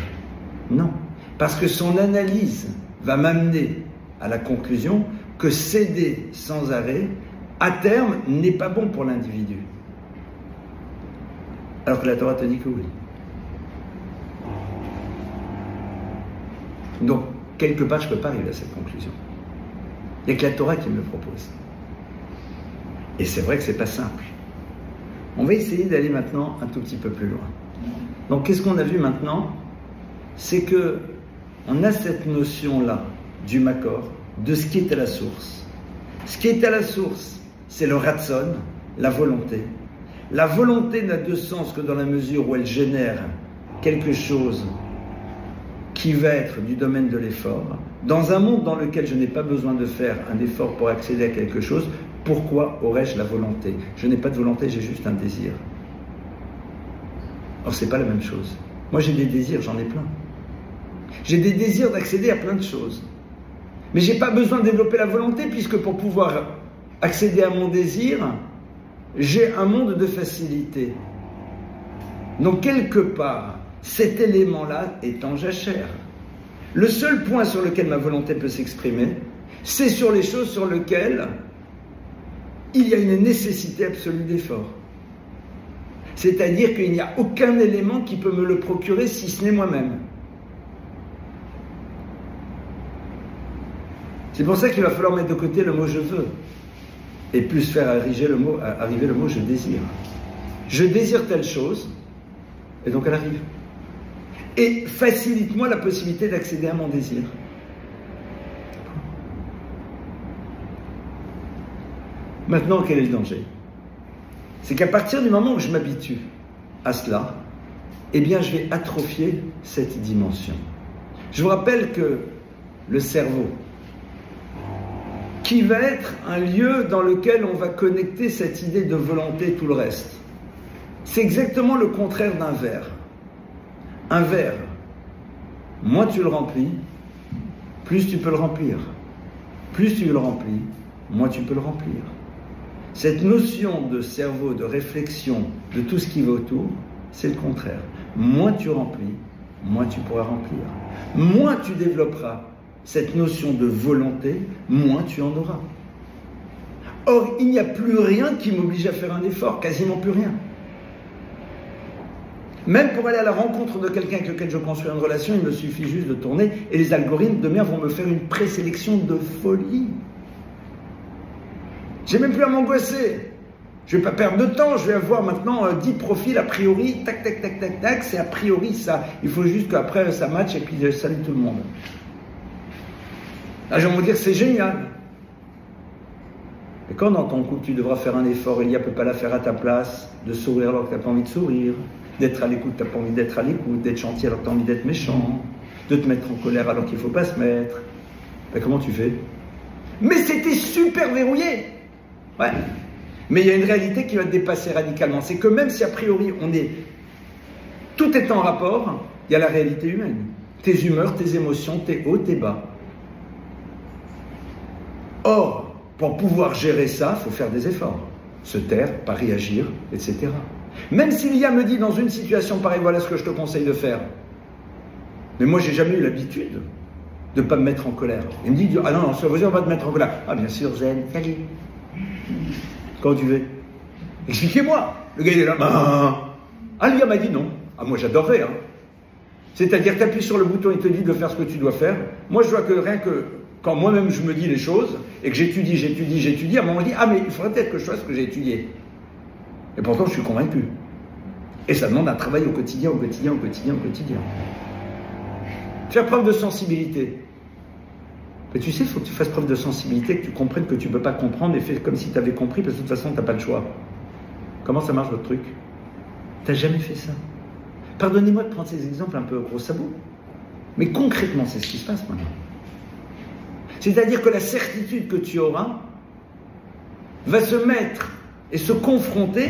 Non, parce que son analyse va m'amener à la conclusion que céder sans arrêt, à terme, n'est pas bon pour l'individu. Alors que la Torah te dit que oui. Donc, quelque part, je ne peux pas arriver à cette conclusion. Il n'y a que la Torah qui me le propose. Et c'est vrai que c'est pas simple. On va essayer d'aller maintenant un tout petit peu plus loin. Donc qu'est-ce qu'on a vu maintenant? C'est que on a cette notion-là du Makor, de ce qui est à la source. Ce qui est à la source, c'est le Ratson, la volonté. La volonté n'a de sens que dans la mesure où elle génère quelque chose qui va être du domaine de l'effort. Dans un monde dans lequel je n'ai pas besoin de faire un effort pour accéder à quelque chose, pourquoi aurais-je la volonté? Je n'ai pas de volonté, j'ai juste un désir. Or, c'est pas la même chose. Moi, j'ai des désirs, j'en ai plein. J'ai des désirs d'accéder à plein de choses. Mais j'ai pas besoin de développer la volonté, puisque pour pouvoir accéder à mon désir, j'ai un monde de facilité. Donc, quelque part, cet élément-là est en jachère. Le seul point sur lequel ma volonté peut s'exprimer, c'est sur les choses sur lesquelles il y a une nécessité absolue d'effort. C'est-à-dire qu'il n'y a aucun élément qui peut me le procurer si ce n'est moi-même. C'est pour ça qu'il va falloir mettre de côté le mot « je veux » et plus faire arriver le mot « je désire ». Je désire telle chose, et donc elle arrive. Et facilite-moi la possibilité d'accéder à mon désir. Maintenant, quel est le danger? C'est qu'à partir du moment où je m'habitue à cela, eh bien, je vais atrophier cette dimension. Je vous rappelle que le cerveau, qui va être un lieu dans lequel on va connecter cette idée de volonté et tout le reste, c'est exactement le contraire d'un verre. Un verre, moins tu le remplis, plus tu peux le remplir. Plus tu le remplis, moins tu peux le remplir. Cette notion de cerveau, de réflexion, de tout ce qui va autour, c'est le contraire. Moins tu remplis, moins tu pourras remplir. Moins tu développeras cette notion de volonté, moins tu en auras. Or, il n'y a plus rien qui m'oblige à faire un effort, quasiment plus rien. Même pour aller à la rencontre de quelqu'un avec lequel je construis une relation, il me suffit juste de tourner et les algorithmes demain vont me faire une présélection de folie. J'ai même plus à m'angoisser. Je ne vais pas perdre de temps, je vais avoir maintenant 10 profils a priori, tac, tac, tac, tac, tac, c'est a priori ça. Il faut juste qu'après ça matche et puis je salue tout le monde. Là, je vais vous dire, c'est génial. Et quand dans ton couple, tu devras faire un effort, Elia ne peut pas la faire à ta place, de sourire alors que tu n'as pas envie de sourire, d'être à l'écoute, tu n'as pas envie d'être à l'écoute, d'être gentil alors que tu as envie d'être méchant, de te mettre en colère alors qu'il ne faut pas se mettre. Ben, comment tu fais? Mais c'était super verrouillé. Ouais. Mais il y a une réalité qui va te dépasser radicalement. C'est que même si a priori tout est en rapport, il y a la réalité humaine. Tes humeurs, tes émotions, tes hauts, tes bas. Or, pour pouvoir gérer ça, il faut faire des efforts. Se taire, pas réagir, etc. Même si l'IA me dit dans une situation pareille, voilà ce que je te conseille de faire. Mais moi, j'ai jamais eu l'habitude de ne pas me mettre en colère. Il me dit, ah non, ça veut dire on va te mettre en colère. Ah bien sûr, Zen, salut. Quand tu veux. Expliquez-moi. Le gars il est là. Ah, l'IA m'a dit non. Ah moi j'adorerais. Hein. C'est-à-dire, tu appuies sur le bouton, il te dit de faire ce que tu dois faire. Moi je vois que rien que quand moi-même je me dis les choses et que j'étudie, à un moment je dis ah mais il faudrait peut-être que je fasse ce que j'ai étudié. Et pourtant je suis convaincu. Et ça demande un travail au quotidien. Faire preuve de sensibilité. Mais tu sais, il faut que tu fasses preuve de sensibilité, que tu comprennes que tu ne peux pas comprendre et fais comme si tu avais compris, parce que de toute façon, tu n'as pas le choix. Comment ça marche votre truc? Tu n'as jamais fait ça. Pardonnez-moi de prendre ces exemples un peu gros sabots. Mais concrètement, c'est ce qui se passe maintenant. C'est-à-dire que la certitude que tu auras va se mettre et se confronter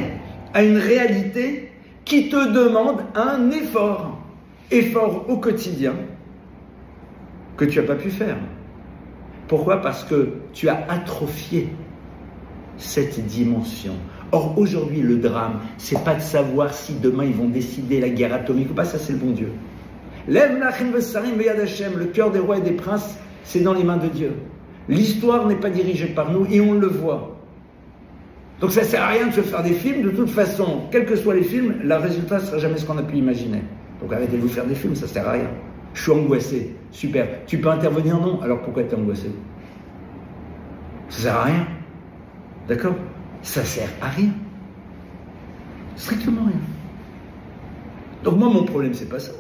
à une réalité qui te demande un effort. Effort au quotidien que tu n'as pas pu faire. Pourquoi? Parce que tu as atrophié cette dimension. Or, aujourd'hui, le drame, c'est pas de savoir si demain ils vont décider la guerre atomique ou pas, ça c'est le bon Dieu. Le cœur des rois et des princes, c'est dans les mains de Dieu. L'histoire n'est pas dirigée par nous et on le voit. Donc ça sert à rien de se faire des films. De toute façon, quels que soient les films, le résultat ne sera jamais ce qu'on a pu imaginer. Donc arrêtez de vous faire des films, ça sert à rien. Je suis angoissé. Super. Tu peux intervenir? Non. Alors pourquoi tu es angoissé? Ça sert à rien. D'accord? Ça sert à rien. Strictement rien. Donc moi, mon problème, c'est pas ça.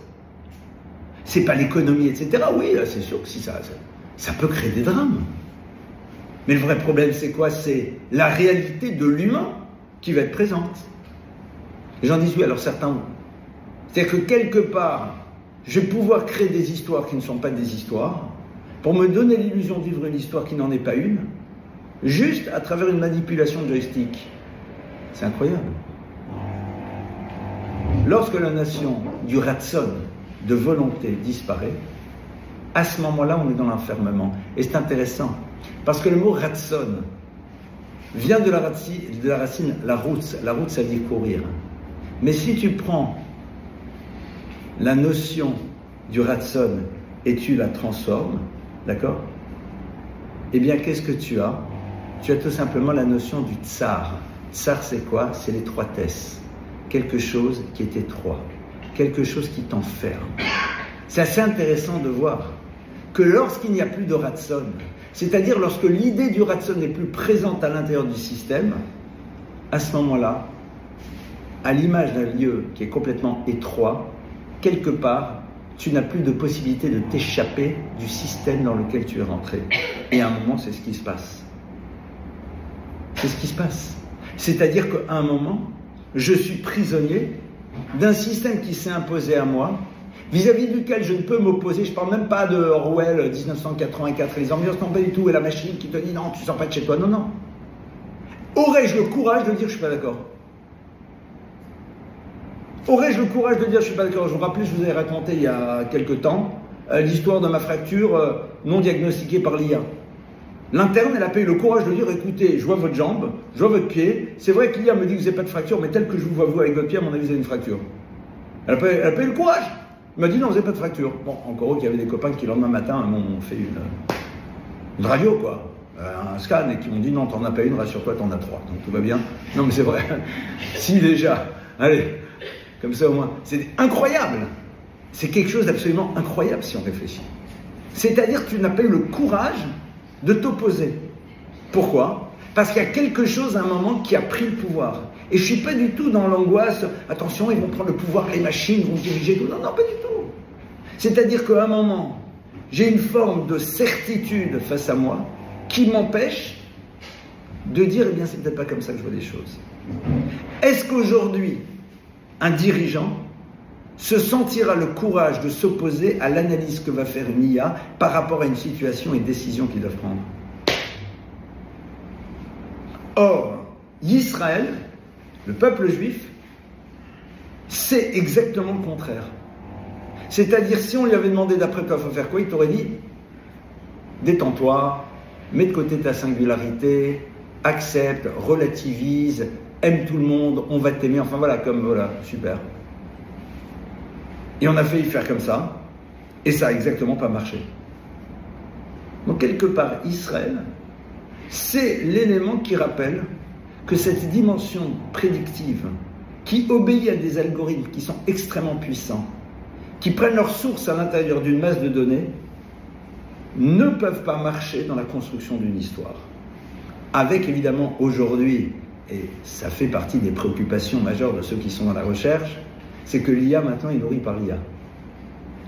C'est pas l'économie, etc. Oui, là, c'est sûr que si ça peut créer des drames. Mais le vrai problème, c'est quoi? C'est la réalité de l'humain qui va être présente. Les gens disent oui, alors certains... C'est-à-dire que quelque part, je vais pouvoir créer des histoires qui ne sont pas des histoires, pour me donner l'illusion de vivre une histoire qui n'en est pas une, juste à travers une manipulation de joystick. C'est incroyable. Lorsque la notion du ratson, de volonté, disparaît, à ce moment-là, on est dans l'enfermement. Et c'est intéressant, parce que le mot ratson vient de la racine la route. La route, ça dit courir. Mais si tu prends la notion du ratson et tu la transformes, d'accord? Eh bien, qu'est-ce que tu as? Tu as tout simplement la notion du tsar. Tsar, c'est quoi? C'est l'étroitesse. Quelque chose qui est étroit. Quelque chose qui t'enferme. C'est assez intéressant de voir que lorsqu'il n'y a plus de ratson, c'est-à-dire lorsque l'idée du ratson n'est plus présente à l'intérieur du système, à ce moment-là, à l'image d'un lieu qui est complètement étroit, quelque part, tu n'as plus de possibilité de t'échapper du système dans lequel tu es rentré. Et à un moment, c'est ce qui se passe. C'est ce qui se passe. C'est-à-dire qu'à un moment, je suis prisonnier d'un système qui s'est imposé à moi, vis-à-vis duquel je ne peux m'opposer. Je ne parle même pas de Orwell 1984, les ambiances non pas du tout, et la machine qui te dit non, tu ne sors pas de chez toi. Non, non. Aurais-je le courage de dire je ne suis pas d'accord? Aurais-je le courage de dire je ne suis pas d'accord? Je vous rappelle, je vous ai raconté il y a quelque temps l'histoire de ma fracture non diagnostiquée par l'IA. L'interne, elle a pas eu le courage de dire, écoutez, je vois votre jambe, je vois votre pied, c'est vrai que l'IA me dit que vous n'avez pas de fracture, mais tel que je vous vois vous avec votre pied, à mon avis, vous avez une fracture. Elle a pas eu le courage. Elle m'a dit, non, vous n'avez pas de fracture. Bon, encore qu'il y avait des copains qui, le lendemain matin, m'ont fait une radio, quoi. Un scan, et qui m'ont dit, non, t'en as pas une, rassure-toi, t'en as 3. Donc tout va bien. Non, mais c'est vrai. Si, déjà. Allez. Comme ça, au moins. C'est incroyable. C'est quelque chose d'absolument incroyable, si on réfléchit. C'est-à-dire que tu n'as pas eu le courage de t'opposer. Pourquoi? Parce qu'il y a quelque chose à un moment qui a pris le pouvoir. Et je ne suis pas du tout dans l'angoisse, attention, ils vont prendre le pouvoir, les machines vont diriger tout. Non, non, pas du tout. C'est-à-dire qu'à un moment, j'ai une forme de certitude face à moi qui m'empêche de dire, eh bien, c'est peut-être pas comme ça que je vois les choses. Est-ce qu'aujourd'hui, un dirigeant se sentira le courage de s'opposer à l'analyse que va faire une IA par rapport à une situation et une décision qu'ils doivent prendre? Or, Israël, le peuple juif, c'est exactement le contraire. C'est-à-dire, si on lui avait demandé d'après toi, il faut faire quoi, il t'aurait dit, détends-toi, mets de côté ta singularité, accepte, relativise, aime tout le monde, on va t'aimer, enfin voilà, comme voilà, super. Et on a failli faire comme ça, et ça a exactement pas marché. Donc quelque part, Israël, c'est l'élément qui rappelle que cette dimension prédictive, qui obéit à des algorithmes qui sont extrêmement puissants, qui prennent leur source à l'intérieur d'une masse de données, ne peuvent pas marcher dans la construction d'une histoire. Avec évidemment aujourd'hui, et ça fait partie des préoccupations majeures de ceux qui sont dans la recherche, c'est que l'IA maintenant est nourrie par l'IA.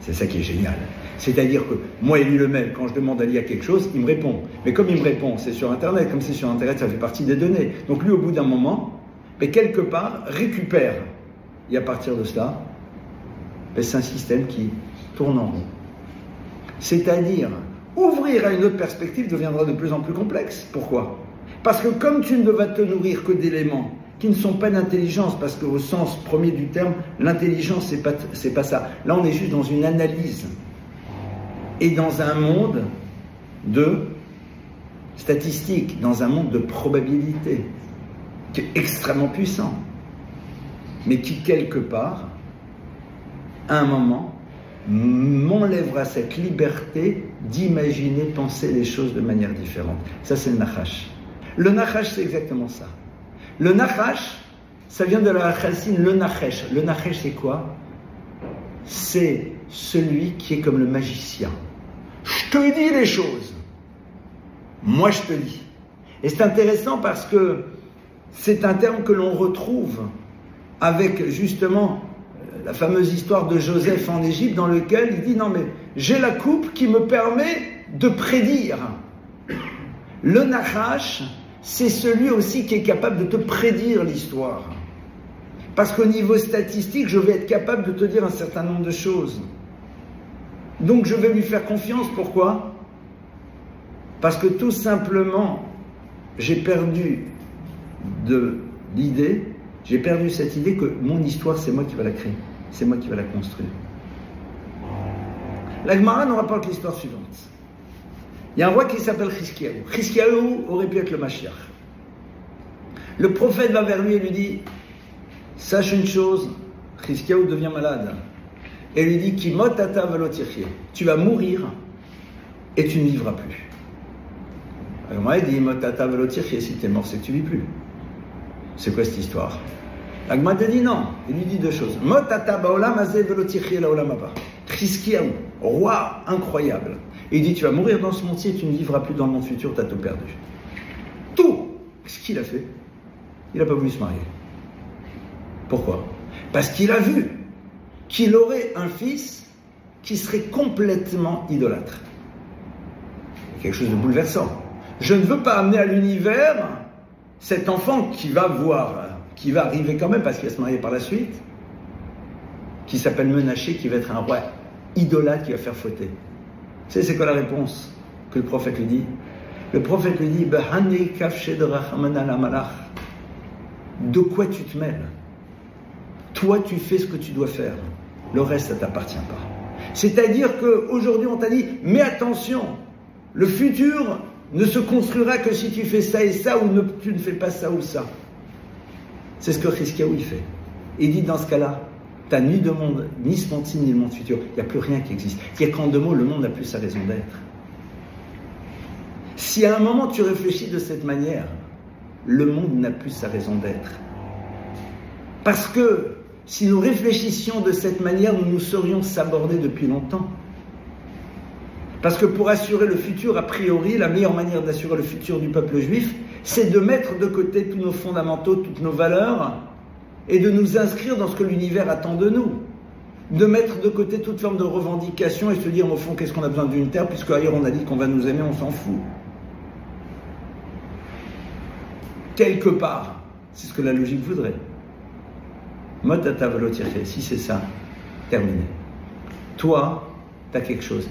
C'est ça qui est génial. C'est-à-dire que moi, Élie Lemel, quand je demande à l'IA quelque chose, il me répond. Mais comme il me répond, c'est sur Internet. Comme c'est sur Internet, ça fait partie des données. Donc lui, au bout d'un moment, mais quelque part, récupère. Et à partir de cela, c'est un système qui tourne en rond. C'est-à-dire, ouvrir à une autre perspective deviendra de plus en plus complexe. Pourquoi? Parce que comme tu ne vas te nourrir que d'éléments qui ne sont pas d'intelligence, parce qu'au sens premier du terme, l'intelligence, c'est pas ça. Là, on est juste dans une analyse. Et dans un monde de statistiques, dans un monde de probabilités, qui est extrêmement puissant, mais qui, quelque part, à un moment, m'enlèvera cette liberté d'imaginer, penser les choses de manière différente. Ça, c'est le Nachash. Le Nachash, c'est exactement ça. Le Nachash, ça vient de la racine le Nachesh. Le Nachesh, c'est quoi? C'est celui qui est comme le magicien. Je te dis les choses. Moi, je te dis. Et c'est intéressant parce que c'est un terme que l'on retrouve avec justement la fameuse histoire de Joseph en Égypte, dans lequel il dit non mais j'ai la coupe qui me permet de prédire. Le Nachash, c'est celui aussi qui est capable de te prédire l'histoire. Parce qu'au niveau statistique, je vais être capable de te dire un certain nombre de choses. Donc je vais lui faire confiance. Pourquoi? Parce que tout simplement, j'ai perdu j'ai perdu cette idée que mon histoire, c'est moi qui va la créer. C'est moi qui va la construire. La Gemara nous rapporte l'histoire suivante. Il y a un roi qui s'appelle Chizkiyahu. Chizkiyahu aurait pu être le Mashiach. Le prophète va vers lui et lui dit, sache une chose, Chizkiyahu devient malade. Et lui dit, Ki mot ata velo tirchie. Tu vas mourir et tu ne vivras plus. Alors moi, il dit, mot ata velo tirchie. Si tu es mort, c'est que tu ne vis plus. C'est quoi cette histoire? L'Agma te dit non. Il lui dit deux choses. Mot ata baolam hazeh velo tirchie laolam haba. Chizkiyahu, roi incroyable. Et il dit, tu vas mourir dans ce monde-ci et tu ne vivras plus dans le monde futur, tu as tout perdu. Tout. Qu'est-ce qu'il a fait? Il n'a pas voulu se marier. Pourquoi? Parce qu'il a vu qu'il aurait un fils qui serait complètement idolâtre. Quelque chose de bouleversant. Je ne veux pas amener à l'univers cet enfant qui va arriver quand même parce qu'il va se marier par la suite, qui s'appelle Menaché, qui va être un roi idolâtre qui va faire fauter. Vous savez, c'est quoi la réponse que le prophète lui dit? Le prophète lui dit, de quoi tu te mêles? Toi, tu fais ce que tu dois faire. Le reste, ça ne t'appartient pas. C'est-à-dire qu'aujourd'hui, on t'a dit, mais attention, le futur, ne se construira que si tu fais ça et ça, ou tu ne fais pas ça ou ça. C'est ce que Chizkiyahu il fait. Il dit dans ce cas-là, t'as ni de monde, ni ce monde-ci, ni le monde futur. Il n'y a plus rien qui existe. Il n'y a qu'en deux mots, le monde n'a plus sa raison d'être. Si à un moment tu réfléchis de cette manière, le monde n'a plus sa raison d'être. Parce que si nous réfléchissions de cette manière, nous nous serions sabordés depuis longtemps. Parce que pour assurer le futur, a priori, la meilleure manière d'assurer le futur du peuple juif, c'est de mettre de côté tous nos fondamentaux, toutes nos valeurs, et de nous inscrire dans ce que l'univers attend de nous. De mettre de côté toute forme de revendication et se dire, au fond, qu'est-ce qu'on a besoin d'une terre, puisque ailleurs on a dit qu'on va nous aimer, on s'en fout. Quelque part, c'est ce que la logique voudrait. Si c'est ça, terminé. Toi, tu as quelque chose.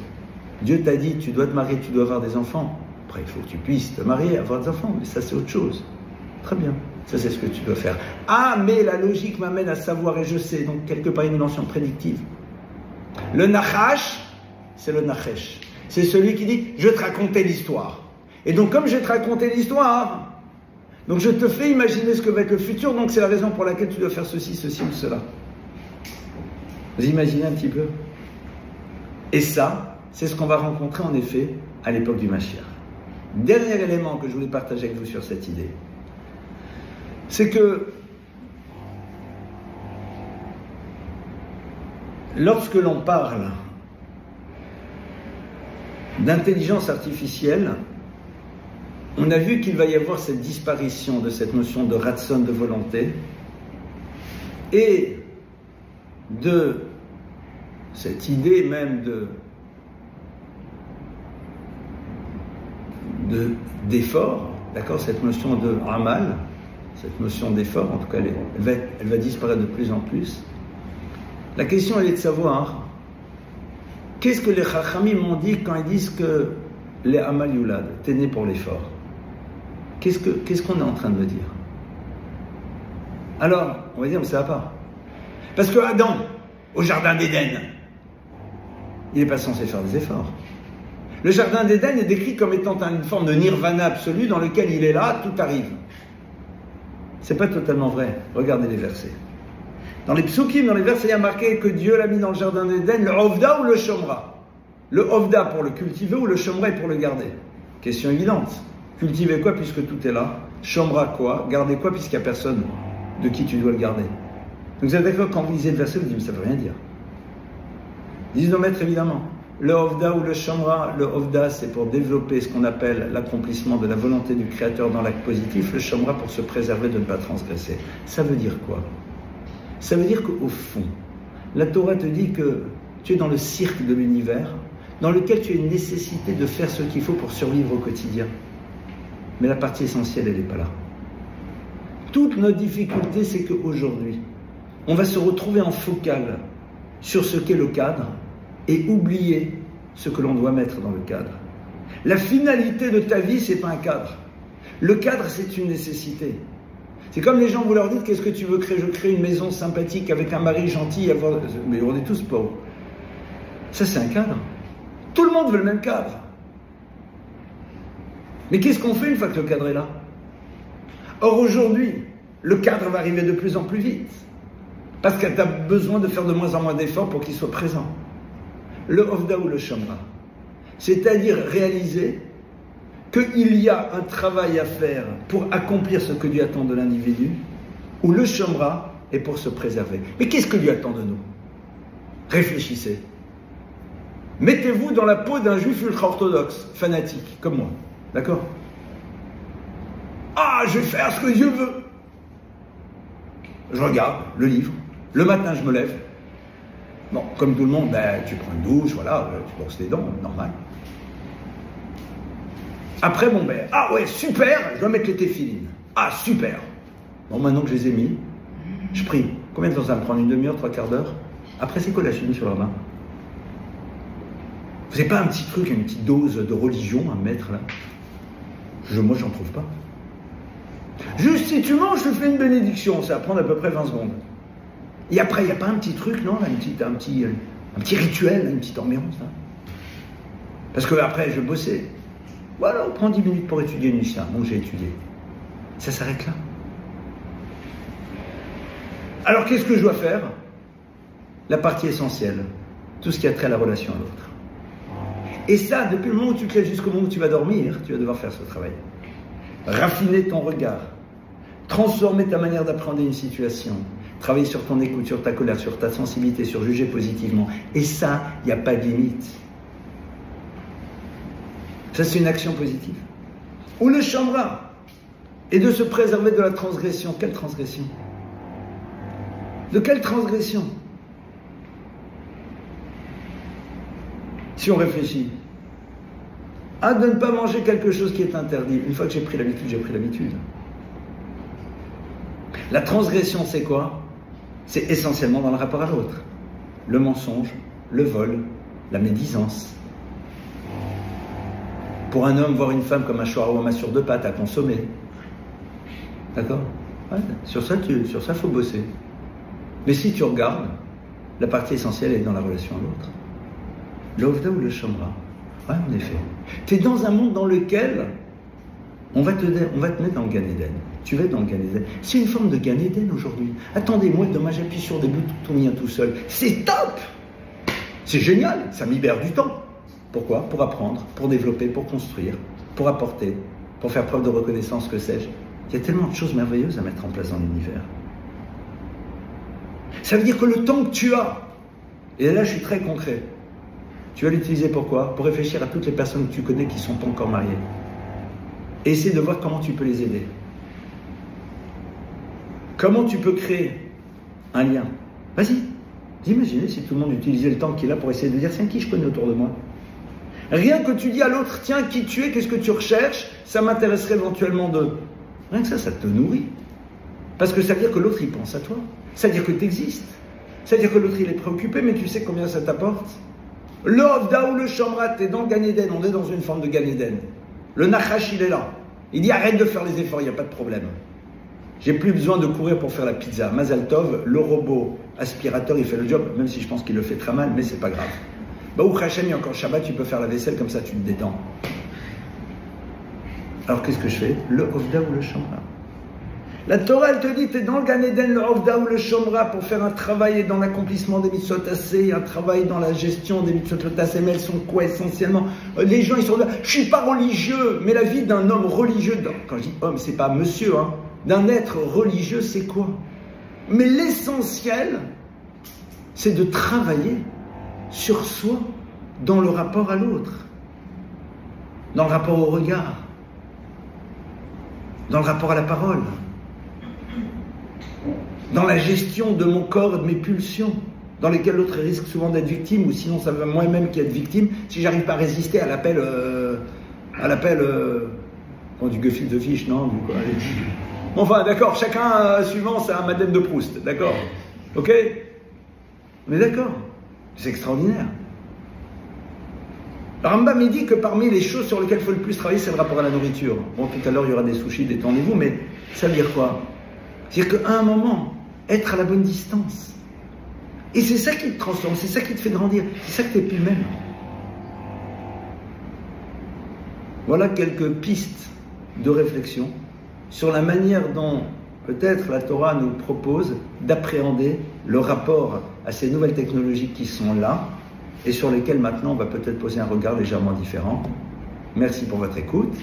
Dieu t'a dit, tu dois te marier, tu dois avoir des enfants. Après, il faut que tu puisses te marier, avoir des enfants, mais ça c'est autre chose. Très bien, ça c'est ce que tu dois faire. Ah, mais la logique m'amène à savoir, et je sais, donc quelque part une dimension prédictive. Le Nachash, c'est le Nachesh. C'est celui qui dit, je vais te raconter l'histoire. Et donc comme je vais te raconter l'histoire, donc je te fais imaginer ce que va être le futur, donc c'est la raison pour laquelle tu dois faire ceci, ceci ou cela. Vous imaginez un petit peu? Et ça, c'est ce qu'on va rencontrer en effet à l'époque du Mashiach. Dernier élément que je voulais partager avec vous sur cette idée, c'est que lorsque l'on parle d'intelligence artificielle, on a vu qu'il va y avoir cette disparition de cette notion de ratson, de volonté, et de cette idée même d'effort, d'accord, cette notion de amal, cette notion d'effort, en tout cas elle va disparaître de plus en plus. La question elle est de savoir qu'est-ce que les Chachamim m'ont dit quand ils disent que les amal yulad, t'es né pour l'effort. Qu'est-ce qu'on est en train de dire? Alors, on va dire, mais ça va pas. Parce que Adam, au jardin d'Éden, il n'est pas censé faire des efforts. Le jardin d'Éden est décrit comme étant une forme de nirvana absolu dans lequel il est là, tout arrive. C'est pas totalement vrai. Regardez les versets. Dans les psukim, dans les versets, il y a marqué que Dieu l'a mis dans le jardin d'Éden, le Ovda ou le Shomra. Le Ovda pour le cultiver ou le Shomra pour le garder. Question évidente. Cultiver quoi puisque tout est là? Shomra quoi? Garder quoi puisqu'il n'y a personne de qui tu dois le garder? Donc vous êtes d'accord, quand vous lisez le verset, vous dites, mais ça ne veut rien dire. Ils disent nos maîtres, évidemment. Le Ovda ou le Shomra, le Ovda c'est pour développer ce qu'on appelle l'accomplissement de la volonté du Créateur dans l'acte positif, le Shomra pour se préserver de ne pas transgresser. Ça veut dire quoi? Ça veut dire qu'au fond, la Torah te dit que tu es dans le cirque de l'univers, dans lequel tu as une nécessité de faire ce qu'il faut pour survivre au quotidien. Mais la partie essentielle, elle n'est pas là. Toute notre difficulté, c'est qu'aujourd'hui, on va se retrouver en focale sur ce qu'est le cadre et oublier ce que l'on doit mettre dans le cadre. La finalité de ta vie, c'est pas un cadre. Le cadre, c'est une nécessité. C'est comme les gens, vous leur dites, qu'est-ce que tu veux créer? Je crée une maison sympathique avec un mari gentil, mais on est tous pauvres. Ça, c'est un cadre. Tout le monde veut le même cadre. Mais qu'est-ce qu'on fait une fois que le cadre est là? Or aujourd'hui, le cadre va arriver de plus en plus vite. Parce que tu as besoin de faire de moins en moins d'efforts pour qu'il soit présent. Le Ovda ou le Shomra. C'est-à-dire réaliser qu'il y a un travail à faire pour accomplir ce que Dieu attend de l'individu, ou le Shomra est pour se préserver. Mais qu'est-ce que Dieu attend de nous? Réfléchissez. Mettez-vous dans la peau d'un juif ultra-orthodoxe, fanatique, comme moi. D'accord? Ah, je vais faire ce que Dieu veut. Je regarde le livre. Le matin, je me lève. Bon, comme tout le monde, tu prends une douche, voilà, tu brosses les dents, normal. Après, ah ouais, super, je dois mettre les téphilines. Ah, super. Bon, maintenant que je les ai mis, je prie. Combien de temps ça va me prendre? Une demi-heure, 3/4 d'heure? Après, c'est quoi la chimie sur la main? Vous n'avez pas un petit truc, une petite dose de religion à mettre là? Moi, j'en trouve pas. Juste si tu manges, je fais une bénédiction, ça va prendre à peu près 20 secondes. Et après, il n'y a pas un petit truc, non, un petit rituel, une petite ambiance. Hein. Parce que après, je bossais. Voilà, on prend 10 minutes pour étudier une Mishnah. Bon, j'ai étudié. Ça s'arrête là. Alors, qu'est-ce que je dois faire? La partie essentielle. Tout ce qui a trait à la relation à l'autre. Et ça, depuis le moment où tu te lèves jusqu'au moment où tu vas dormir, tu vas devoir faire ce travail. Raffiner ton regard. Transformer ta manière d'appréhender une situation. Travailler sur ton écoute, sur ta colère, sur ta sensibilité, sur juger positivement. Et ça, il n'y a pas de limite. Ça, c'est une action positive. Ou le chambra. Et de se préserver de la transgression. Quelle transgression? De quelle transgression? Si on réfléchit. À de ne pas manger quelque chose qui est interdit. Une fois que j'ai pris l'habitude, j'ai pris l'habitude. La transgression, c'est quoi? C'est essentiellement dans le rapport à l'autre. Le mensonge, le vol, la médisance. Pour un homme, voir une femme comme un shawarma sur 2 pattes à consommer. D'accord? Ouais, sur ça, faut bosser. Mais si tu regardes, la partie essentielle est dans la relation à l'autre. L'ovda ou le chambra. Ouais, en effet. Tu es dans un monde dans lequel on va te mettre dans le Gan Eden. Tu vas être dans le Gan Eden. C'est une forme de Gan Eden aujourd'hui. Attendez-moi, demain j'appuie sur des boutons, tout vient tout seul. C'est top! C'est génial, ça me libère du temps. Pourquoi? Pour apprendre, pour développer, pour construire, pour apporter, pour faire preuve de reconnaissance, que sais-je. Il y a tellement de choses merveilleuses à mettre en place dans l'univers. Ça veut dire que le temps que tu as, et là je suis très concret, tu vas l'utiliser pour quoi? Pour réfléchir à toutes les personnes que tu connais qui ne sont pas encore mariées. Et essayer de voir comment tu peux les aider. Comment tu peux créer un lien. Vas-y, imaginez si tout le monde utilisait le temps qu'il a pour essayer de dire tiens, qui je connais autour de moi. Rien que tu dis à l'autre, tiens, qui tu es, qu'est-ce que tu recherches, ça m'intéresserait éventuellement de... Rien que ça te nourrit. Parce que ça veut dire que l'autre, il pense à toi. Ça veut dire que tu existes. Ça veut dire que l'autre, il est préoccupé, mais tu sais combien ça t'apporte. Le Ovda ou le Shomra, t'es dans le Gan Eden, on est dans une forme de Gan Eden. Le Nachash, il est là. Il dit arrête de faire les efforts, il n'y a pas de problème. J'ai plus besoin de courir pour faire la pizza. Mazal Tov, le robot aspirateur, il fait le job, même si je pense qu'il le fait très mal, mais c'est pas grave. Baruch Hashem, il y a encore Shabbat, tu peux faire la vaisselle, comme ça tu te détends. Alors qu'est-ce que je fais? Le Ovda ou le Shomra. La Torah, elle te dit, tu es dans le Gan Eden, le Ovda ou le Shomra, pour faire un travail dans l'accomplissement des mitzvot assez, un travail dans la gestion des mitzvot assez, mais elles sont quoi essentiellement? Les gens, ils sont là, je suis pas religieux, mais la vie d'un homme religieux, quand je dis homme, c'est pas monsieur, hein, d'un être religieux, c'est quoi? Mais l'essentiel, c'est de travailler sur soi, dans le rapport à l'autre, dans le rapport au regard, dans le rapport à la parole, dans la gestion de mon corps et de mes pulsions, dans lesquelles l'autre risque souvent d'être victime, ou sinon ça va moi-même qui être victime, si j'arrive pas à résister à l'appel, du gefilte fiche, non, du quoi. Enfin, d'accord, chacun suivant sa Madeleine de Proust, d'accord, ok? On est d'accord, c'est extraordinaire. Le Rambam il dit que parmi les choses sur lesquelles il faut le plus travailler, c'est le rapport à la nourriture. Bon, tout à l'heure il y aura des sushis, détendez-vous, mais ça veut dire quoi? C'est-à-dire qu'à un moment, être à la bonne distance. Et c'est ça qui te transforme, c'est ça qui te fait grandir, c'est ça que tu n'es plus le même. Voilà quelques pistes de réflexion sur la manière dont peut-être la Torah nous propose d'appréhender le rapport à ces nouvelles technologies qui sont là et sur lesquelles maintenant on va peut-être poser un regard légèrement différent. Merci pour votre écoute.